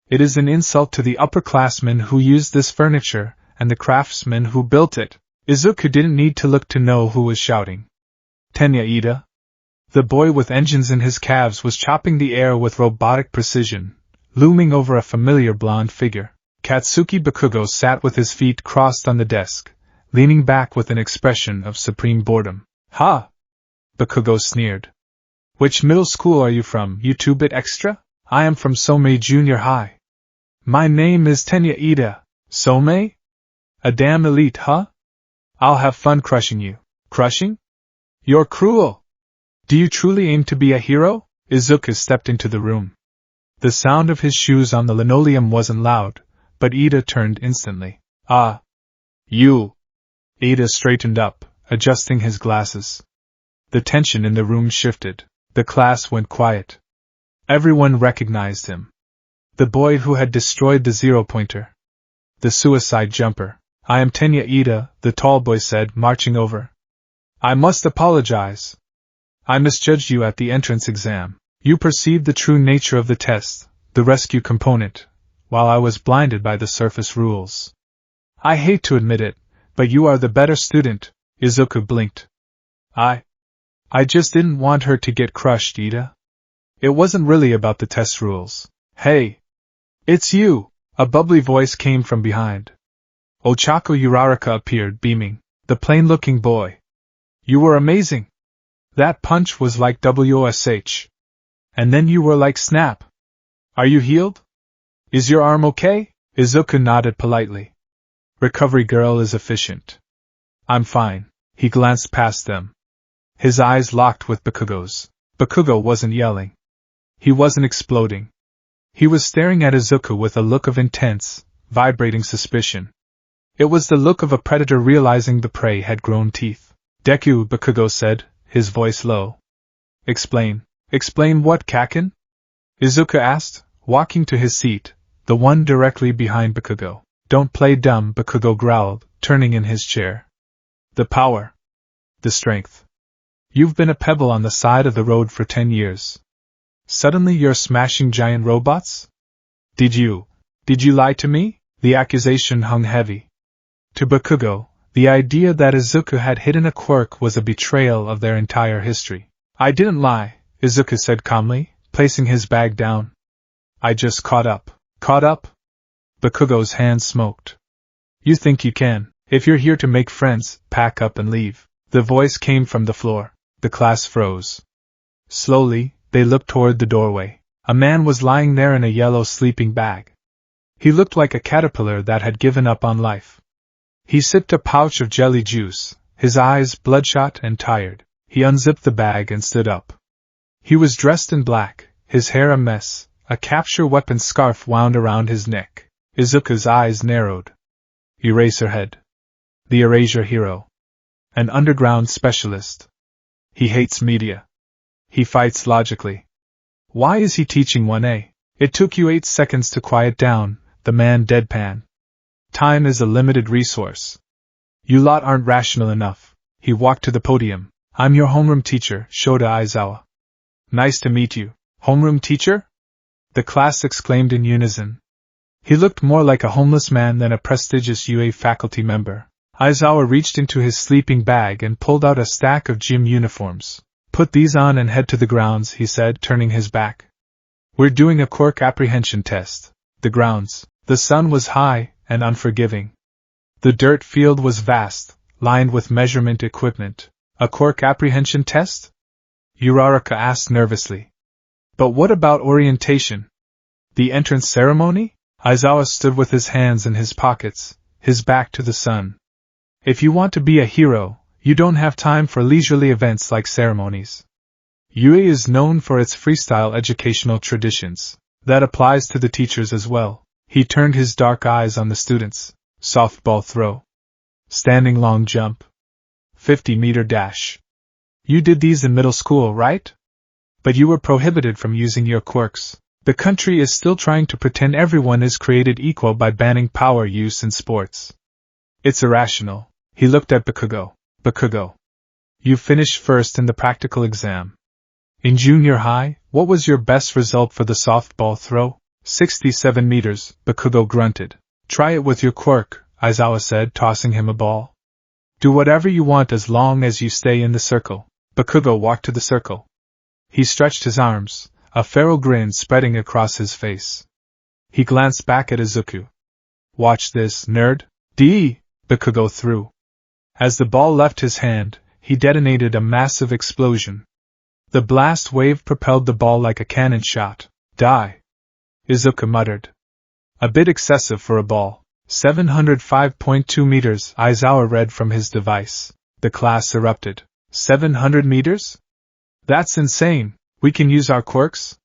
It is an insult to the upperclassmen who used this furniture, and the craftsmen who built it. Izuku didn't need to look to know who was shouting. Tenya Ida? The boy with engines in his calves was chopping the air with robotic precision, looming over a familiar blonde figure. Katsuki Bakugo sat with his feet crossed on the desk, leaning back with an expression of supreme boredom. Ha! Bakugo sneered. Which middle school are you from, you 2-bit extra? I am from Somei Junior High. My name is Tenya Ida. Somei? A damn elite, huh? I'll have fun crushing you. Crushing? You're cruel! Do you truly aim to be a hero? Izuku stepped into the room. The sound of his shoes on the linoleum wasn't loud, but Ida turned instantly. Ah! You! Ida straightened up, adjusting his glasses. The tension in the room shifted. The class went quiet. Everyone recognized him. The boy who had destroyed the zero-pointer. The suicide jumper. I am Tenya Ida, the tall boy said, marching over. I must apologize. I misjudged you at the entrance exam. You perceived the true nature of the test, the rescue component, while I was blinded by the surface rules. I hate to admit it, but you are the better student. Izuku blinked. I just didn't want her to get crushed, Ida. It wasn't really about the test rules. Hey! It's you! A bubbly voice came from behind. Ochako Uraraka appeared, beaming. The plain-looking boy. You were amazing! That punch was like WSH. And then you were like snap. Are you healed? Is your arm okay? Izuku nodded politely. Recovery girl is efficient. I'm fine. He glanced past them. His eyes locked with Bakugo's. Bakugo wasn't yelling. He wasn't exploding. He was staring at Izuku with a look of intense, vibrating suspicion. It was the look of a predator realizing the prey had grown teeth. Deku, Bakugo said, his voice low. Explain. Explain what, Kaken? Izuku asked, walking to his seat, the one directly behind Bakugo. Don't play dumb, Bakugo growled, turning in his chair. The power. The strength. You've been a pebble on the side of the road for 10 years. Suddenly you're smashing giant robots? Did you lie to me? The accusation hung heavy. To Bakugo, the idea that Izuku had hidden a quirk was a betrayal of their entire history. I didn't lie, Izuku said calmly, placing his bag down. I just caught up. Caught up? Bakugo's hand smoked. You think you can. If you're here to make friends, pack up and leave. The voice came from the floor. The class froze. Slowly, they looked toward the doorway. A man was lying there in a yellow sleeping bag. He looked like a caterpillar that had given up on life. He sipped a pouch of jelly juice, his eyes bloodshot and tired. He unzipped the bag and stood up. He was dressed in black, his hair a mess, a capture weapon scarf wound around his neck. Izuku's eyes narrowed. Eraserhead. The erasure hero. An underground specialist. He hates media. He fights logically. Why is he teaching 1A? It took you 8 seconds to quiet down, the man deadpan. Time is a limited resource. You lot aren't rational enough. He walked to the podium. I'm your homeroom teacher, Shota Aizawa. Nice to meet you. Homeroom teacher? The class exclaimed in unison. He looked more like a homeless man than a prestigious UA faculty member. Aizawa reached into his sleeping bag and pulled out a stack of gym uniforms. Put these on and head to the grounds, he said, turning his back. We're doing a quirk apprehension test. The grounds. The sun was high and unforgiving. The dirt field was vast, lined with measurement equipment. A quirk apprehension test? Uraraka asked nervously. But what about orientation? The entrance ceremony? Aizawa stood with his hands in his pockets, his back to the sun. If you want to be a hero, you don't have time for leisurely events like ceremonies. UA is known for its freestyle educational traditions. That applies to the teachers as well. He turned his dark eyes on the students. Softball throw. Standing long jump. 50-meter dash. You did these in middle school, right? But you were prohibited from using your quirks. The country is still trying to pretend everyone is created equal by banning power use in sports. It's irrational. He looked at Bakugo. Bakugo. You finished first in the practical exam. In junior high, what was your best result for the softball throw? 67 meters, Bakugo grunted. Try it with your quirk, Aizawa said, tossing him a ball. Do whatever you want as long as you stay in the circle. Bakugo walked to the circle. He stretched his arms, a feral grin spreading across his face. He glanced back at Izuku. Watch this, nerd. Bakugo threw. As the ball left his hand, he detonated a massive explosion. The blast wave propelled the ball like a cannon shot. Die. Izuku muttered. A bit excessive for a ball. 705.2 meters, Aizawa read from his device. The class erupted. 700 meters? That's insane. We can use our quirks?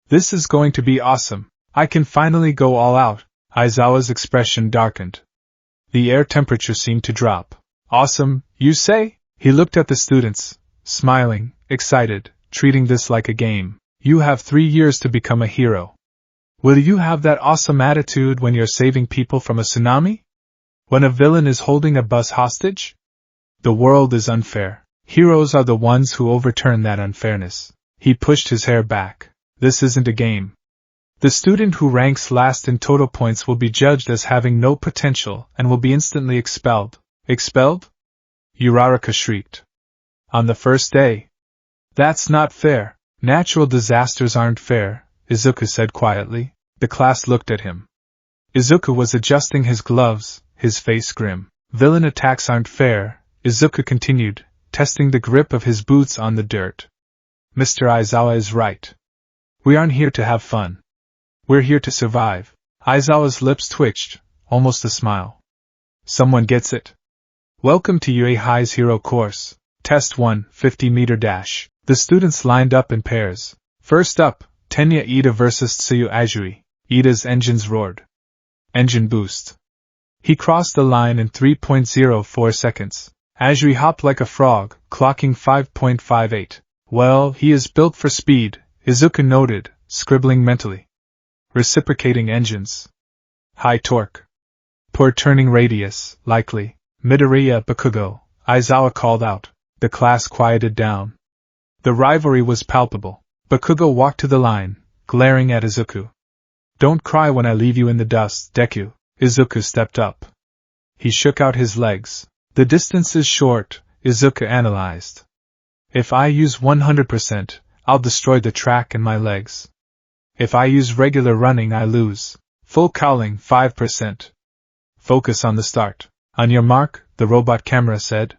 This is going to be awesome. I can finally go all out. Aizawa's expression darkened. The air temperature seemed to drop. Awesome, you say? He looked at the students, smiling, excited, treating this like a game. You have 3 years to become a hero. Will you have that awesome attitude when you're saving people from a tsunami? When a villain is holding a bus hostage? The world is unfair. Heroes are the ones who overturn that unfairness. He pushed his hair back. This isn't a game. The student who ranks last in total points will be judged as having no potential and will be instantly expelled. Expelled? Uraraka shrieked. On the first day. That's not fair. Natural disasters aren't fair, Izuku said quietly. The class looked at him. Izuku was adjusting his gloves, his face grim. Villain attacks aren't fair, Izuku continued, testing the grip of his boots on the dirt. Mr. Aizawa is right. We aren't here to have fun. We're here to survive. Aizawa's lips twitched, almost a smile. Someone gets it. Welcome to UA High's Hero Course. Test 1, 50-meter dash. The students lined up in pairs. First up, Tenya Ida versus Tsuyu Ajui. Ida's engines roared. Engine boost. He crossed the line in 3.04 seconds. Ajui hopped like a frog, clocking 5.58. Well, he is built for speed, Izuku noted, scribbling mentally. Reciprocating engines. High torque. Poor turning radius, likely. Midoriya Bakugo, Aizawa called out. The class quieted down. The rivalry was palpable. Bakugo walked to the line, glaring at Izuku. Don't cry when I leave you in the dust, Deku. Izuku stepped up. He shook out his legs. The distance is short, Izuku analyzed. If I use 100%, I'll destroy the track and my legs. If I use regular running, I lose. Full cowling, 5%. Focus on the start. On your mark, the robot camera said.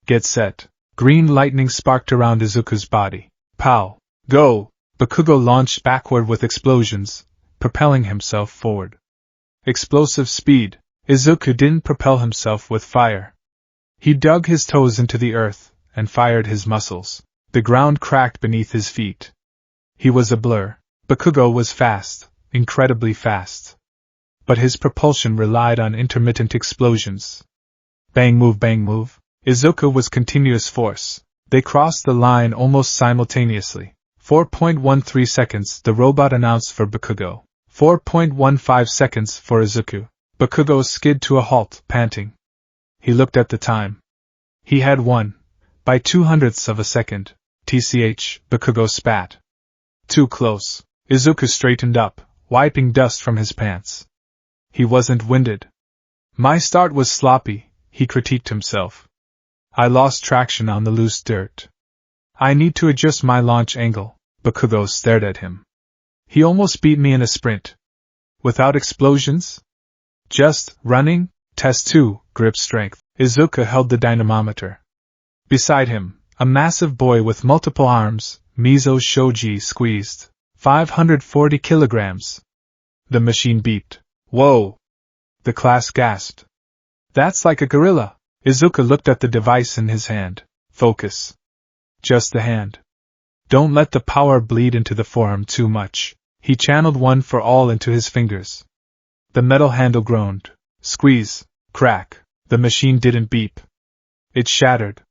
Get set. Green lightning sparked around Izuku's body. Pow! Go! Bakugo launched backward with explosions, propelling himself forward. Explosive speed. Izuku didn't propel himself with fire. He dug his toes into the earth and fired his muscles. The ground cracked beneath his feet. He was a blur. Bakugo was fast, incredibly fast. But his propulsion relied on intermittent explosions. Bang move. Izuku was continuous force. They crossed the line almost simultaneously. 4.13 seconds, the robot announced for Bakugo. 4.15 seconds for Izuku. Bakugo skid to a halt, panting. He looked at the time. He had won. By 0.02 of a second. TCH, Bakugo spat. Too close. Izuku straightened up, wiping dust from his pants. He wasn't winded. My start was sloppy, he critiqued himself. I lost traction on the loose dirt. I need to adjust my launch angle. Bakugo stared at him. He almost beat me in a sprint. Without explosions? Just running? Test 2, grip strength. Izuku held the dynamometer. Beside him, a massive boy with multiple arms, Mizo Shoji, squeezed. 540 kilograms. The machine beeped. Whoa! The class gasped. That's like a gorilla. Izuku looked at the device in his hand. Focus. Just the hand. Don't let the power bleed into the forearm too much. He channeled one for all into his fingers. The metal handle groaned. Squeeze. Crack. The machine didn't beep. It shattered.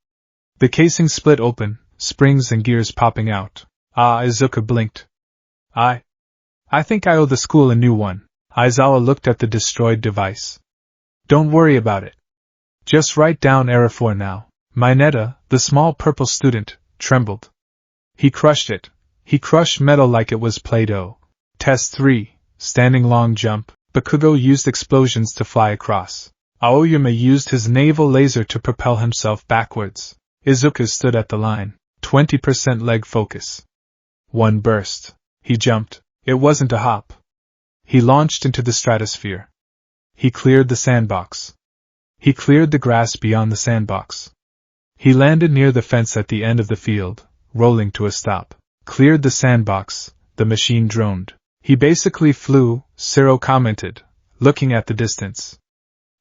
The casing split open, springs and gears popping out. Izuku blinked. I think I owe the school a new one. Aizawa looked at the destroyed device. Don't worry about it. Just write down error 4 now. Mineta, the small purple student, trembled. He crushed it. He crushed metal like it was Play-Doh. Test 3, standing long jump. Bakugo used explosions to fly across. Aoyama used his naval laser to propel himself backwards. Izuku stood at the line. 20% leg focus. One burst. He jumped. It wasn't a hop. He launched into the stratosphere. He cleared the sandbox. He cleared the grass beyond the sandbox. He landed near the fence at the end of the field, rolling to a stop. Cleared the sandbox, the machine droned. He basically flew, Ciro commented, looking at the distance.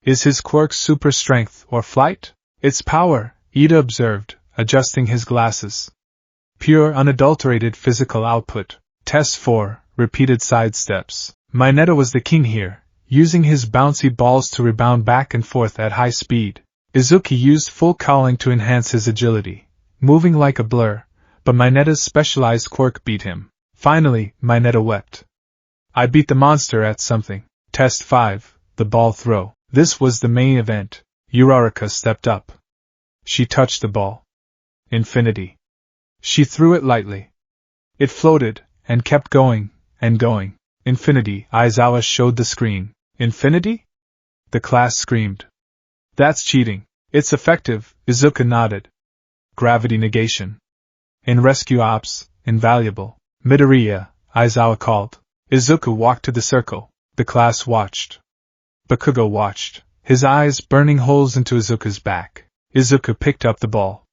Is his quirk super strength or flight? It's power, Ida observed, adjusting his glasses. Pure, unadulterated physical output. Test 4, repeated sidesteps. Mineta was the king here, using his bouncy balls to rebound back and forth at high speed. Izuku used full cowling to enhance his agility, moving like a blur, but Mineta's specialized quirk beat him. Finally, Mineta wept. I beat the monster at something. Test 5, the ball throw. This was the main event. Uraraka stepped up. She touched the ball. Infinity. She threw it lightly. It floated, and kept going, and going. Infinity, Aizawa showed the screen. Infinity? The class screamed. That's cheating. It's effective, Izuku nodded. Gravity negation. In rescue ops, invaluable. Midoriya, Aizawa called. Izuku walked to the circle. The class watched. Bakugo watched, his eyes burning holes into Izuku's back. Izuku picked up the ball.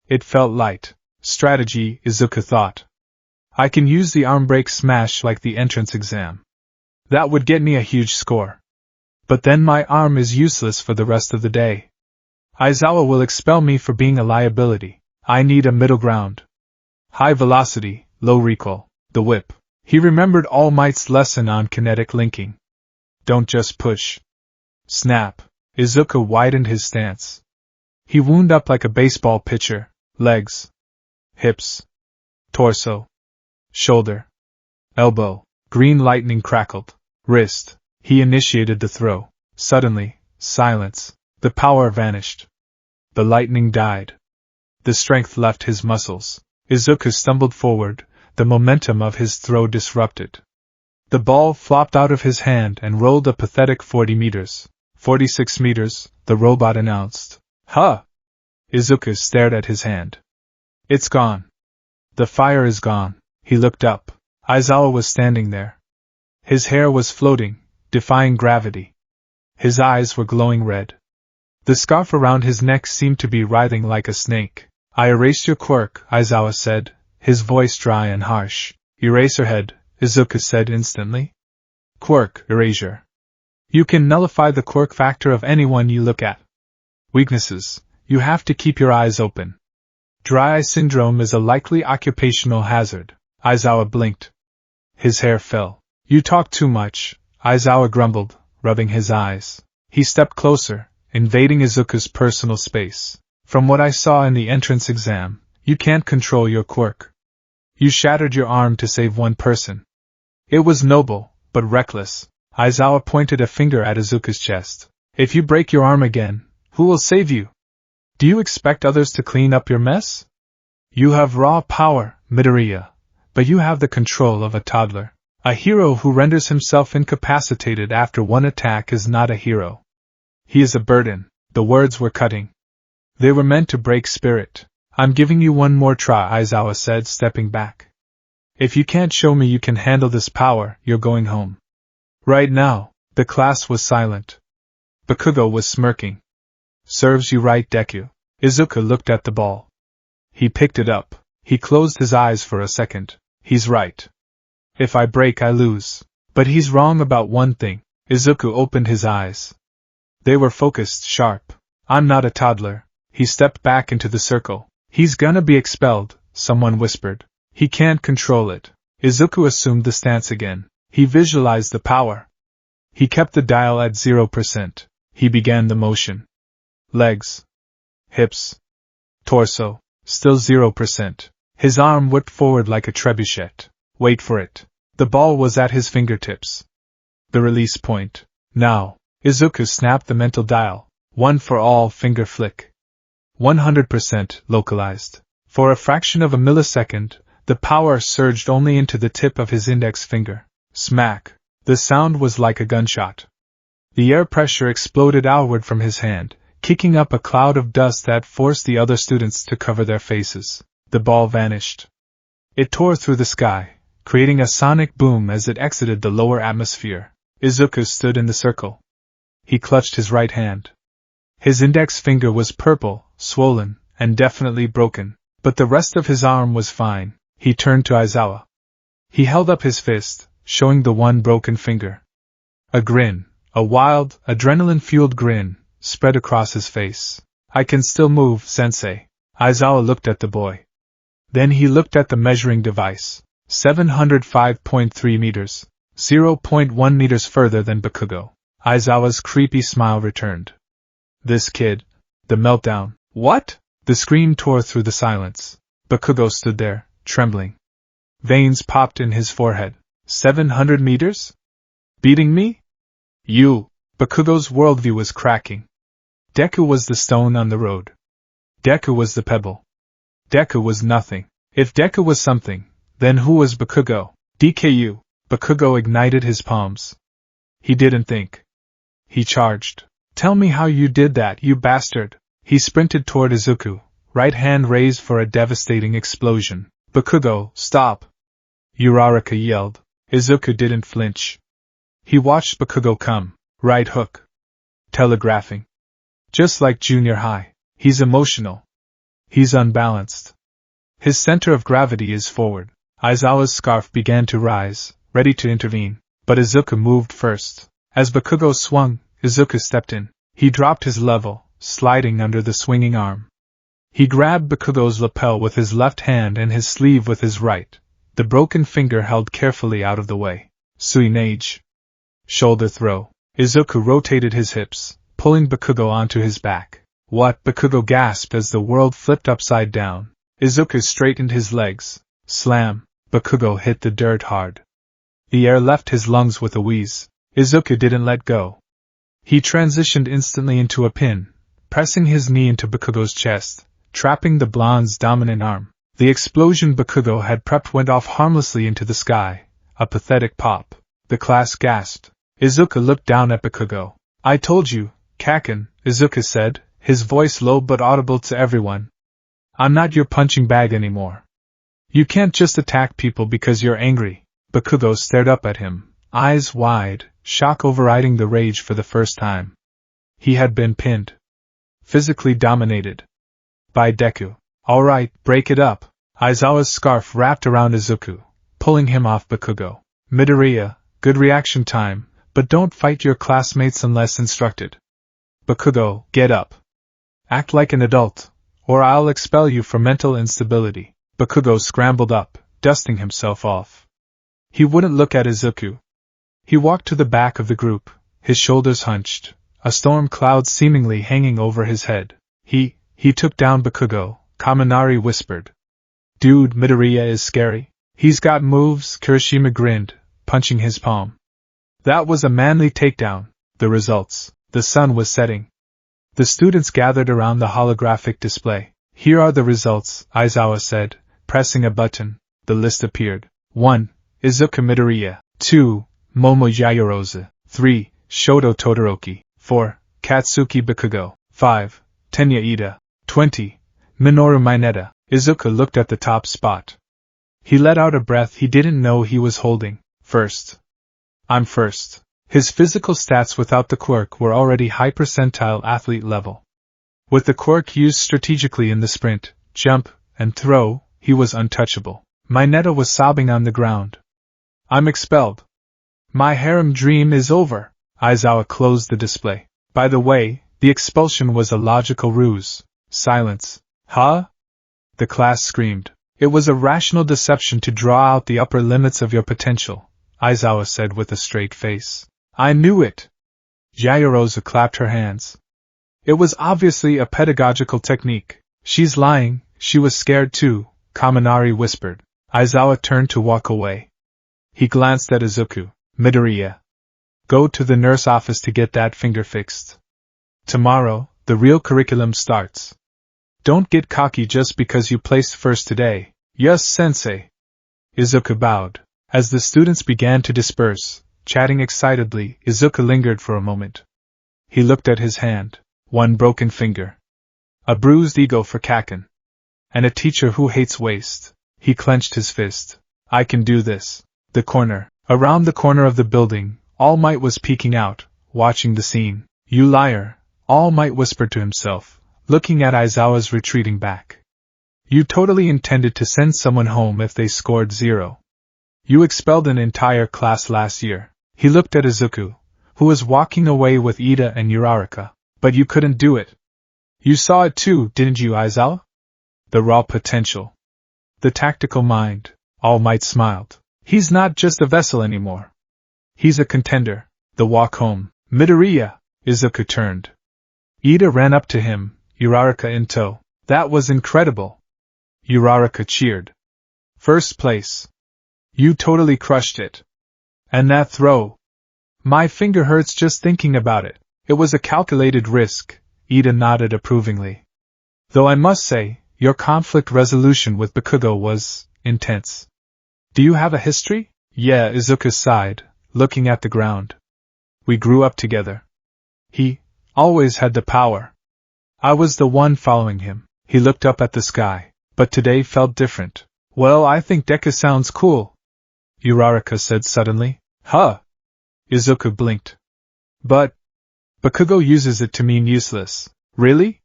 It felt light. Strategy, Izuku thought. I can use the arm break smash like the entrance exam. That would get me a huge score. But then my arm is useless for the rest of the day. Aizawa will expel me for being a liability. I need a middle ground. High velocity, low recoil, the whip. He remembered All Might's lesson on kinetic linking. Don't just push. Snap. Izuku widened his stance. He wound up like a baseball pitcher. Legs. Hips. Torso. Shoulder. Elbow. Green lightning crackled. Wrist. He initiated the throw. Suddenly, silence. The power vanished. The lightning died. The strength left his muscles. Izuku stumbled forward, the momentum of his throw disrupted. The ball flopped out of his hand and rolled a pathetic 40 meters. 46 meters, the robot announced. Huh! Izuku stared at his hand. It's gone. The fire is gone. He looked up. Aizawa was standing there. His hair was floating, defying gravity. His eyes were glowing red. The scarf around his neck seemed to be writhing like a snake. I erased your quirk, Aizawa said, his voice dry and harsh. Eraserhead, Izuku said instantly. Quirk, erasure. You can nullify the quirk factor of anyone you look at. Weaknesses, you have to keep your eyes open. Dry eye syndrome is a likely occupational hazard. Aizawa blinked. His hair fell. You talk too much, Aizawa grumbled, rubbing his eyes. He stepped closer, invading Izuku's personal space. From what I saw in the entrance exam, you can't control your quirk. You shattered your arm to save one person. It was noble, but reckless. Aizawa pointed a finger at Izuku's chest. If you break your arm again, who will save you? Do you expect others to clean up your mess? You have raw power, Midoriya, but you have the control of a toddler. A hero who renders himself incapacitated after one attack is not a hero. He is a burden. The words were cutting. They were meant to break spirit. I'm giving you one more try, Aizawa said, stepping back. If you can't show me you can handle this power, you're going home. Right now. The class was silent. Bakugo was smirking. Serves you right, Deku. Izuku looked at the ball. He picked it up. He closed his eyes for a second. He's right. If I break, I lose. But he's wrong about one thing. Izuku opened his eyes. They were focused, sharp. I'm not a toddler. He stepped back into the circle. He's gonna be expelled, someone whispered. He can't control it. Izuku assumed the stance again. He visualized the power. He kept the dial at 0%. He began the motion. Legs. Hips. Torso. Still 0%. His arm whipped forward like a trebuchet. Wait for it. The ball was at his fingertips. The release point. Now. Izuku snapped the mental dial. One for all finger flick. 100% localized. For a fraction of a millisecond, the power surged only into the tip of his index finger. Smack. The sound was like a gunshot. The air pressure exploded outward from his hand, kicking up a cloud of dust that forced the other students to cover their faces. The ball vanished. It tore through the sky, creating a sonic boom as it exited the lower atmosphere. Izuku stood in the circle. He clutched his right hand. His index finger was purple, swollen, and definitely broken, but the rest of his arm was fine. He turned to Aizawa. He held up his fist, showing the one broken finger. A grin, A wild, adrenaline-fueled grin spread across his face. I can still move, sensei. Aizawa looked at the boy. Then he looked at the measuring device. 705.3 meters. 0.1 meters further than Bakugo. Aizawa's creepy smile returned. This kid. The meltdown. What? The scream tore through the silence. Bakugo stood there, trembling. Veins popped in his forehead. 700 meters? Beating me? You! Bakugo's worldview was cracking. Deku was the stone on the road. Deku was the pebble. Deku was nothing. If Deku was something, then who was Bakugo? DKU. Bakugo ignited his palms. He didn't think. He charged. Tell me how you did that, you bastard. He sprinted toward Izuku, right hand raised for a devastating explosion. Bakugo, stop! Uraraka yelled. Izuku didn't flinch. He watched Bakugo come, right hook. Telegraphing. Just like junior high, he's emotional. He's unbalanced. His center of gravity is forward. Aizawa's scarf began to rise, ready to intervene, but Izuku moved first. As Bakugo swung, Izuku stepped in. He dropped his level, sliding under the swinging arm. He grabbed Bakugo's lapel with his left hand and his sleeve with his right, the broken finger held carefully out of the way. Suinage. Shoulder throw. Izuku rotated his hips, pulling Bakugo onto his back. What? Bakugo gasped as the world flipped upside down. Izuku straightened his legs. Slam. Bakugo hit the dirt hard. The air left his lungs with a wheeze. Izuku didn't let go. He transitioned instantly into a pin, pressing his knee into Bakugo's chest, trapping the blonde's dominant arm. The explosion Bakugo had prepped went off harmlessly into the sky. A pathetic pop. The class gasped. Izuku looked down at Bakugo. I told you, Kaken, Izuku said, his voice low but audible to everyone. I'm not your punching bag anymore. You can't just attack people because you're angry. Bakugo stared up at him, eyes wide, shock overriding the rage for the first time. He had been pinned. Physically dominated. By Deku. Alright, break it up. Aizawa's scarf wrapped around Izuku, pulling him off Bakugo. Midoriya, good reaction time, but don't fight your classmates unless instructed. Bakugo, get up. Act like an adult, or I'll expel you for mental instability. Bakugo scrambled up, dusting himself off. He wouldn't look at Izuku. He walked to the back of the group, his shoulders hunched, a storm cloud seemingly hanging over his head. He took down Bakugo, Kaminari whispered. Dude, Midoriya is scary. He's got moves, Kirishima grinned, punching his palm. That was a manly takedown. The results. The sun was setting. The students gathered around the holographic display. Here are the results, Aizawa said, pressing a button. The list appeared. 1. Izuku Midoriya. 2. Momo Yaoyorozu. 3. Shoto Todoroki. 4. Katsuki Bakugo. 5. Tenya Ida. 20. Minoru Mineta. Izuku looked at the top spot. He let out a breath he didn't know he was holding. First. I'm first. His physical stats without the quirk were already high percentile athlete level. With the quirk used strategically in the sprint, jump, and throw, he was untouchable. Mineta was sobbing on the ground. I'm expelled. My harem dream is over. Aizawa closed the display. By the way, the expulsion was a logical ruse. Silence. Huh? The class screamed. It was a rational deception to draw out the upper limits of your potential, Aizawa said with a straight face. I knew it. Yaoyorozu clapped her hands. It was obviously a pedagogical technique. She's lying, she was scared too, Kaminari whispered. Aizawa turned to walk away. He glanced at Izuku. Midoriya. Go to the nurse office to get that finger fixed. Tomorrow, the real curriculum starts. Don't get cocky just because you placed first today. Yes, sensei. Izuku bowed. As the students began to disperse, chatting excitedly, Izuku lingered for a moment. He looked at his hand. One broken finger. A bruised ego for Kaken. And a teacher who hates waste. He clenched his fist. I can do this. The corner. Around the corner of the building, All Might was peeking out, watching the scene. You liar, All Might whispered to himself, looking at Aizawa's retreating back. You totally intended to send someone home if they scored 0. You expelled an entire class last year. He looked at Izuku, who was walking away with Ida and Uraraka. But you couldn't do it. You saw it too, didn't you, Aizawa? The raw potential. The tactical mind. All Might smiled. He's not just a vessel anymore. He's a contender. The walk home. Midoriya. Izuku turned. Ida ran up to him, Uraraka in tow. That was incredible. Uraraka cheered. First place. You totally crushed it. And that throw. My finger hurts just thinking about it. It was a calculated risk, Ida nodded approvingly. Though I must say, your conflict resolution with Bakugo was intense. Do you have a history? Yeah, Izuku sighed, looking at the ground. We grew up together. He always had the power. I was the one following him. He looked up at the sky, but today felt different. Well, I think Deku sounds cool, Uraraka said suddenly. Huh? Izuku blinked. But Bakugo uses it to mean useless. Really?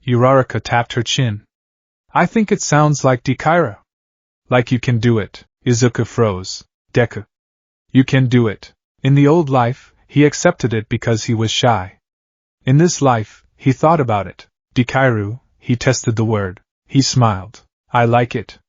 Uraraka tapped her chin. I think it sounds like Dikaira. Like you can do it. Izuku froze. Deku. You can do it. In the old life, he accepted it because he was shy. In this life, he thought about it. Dikairu, he tested the word. He smiled. I like it.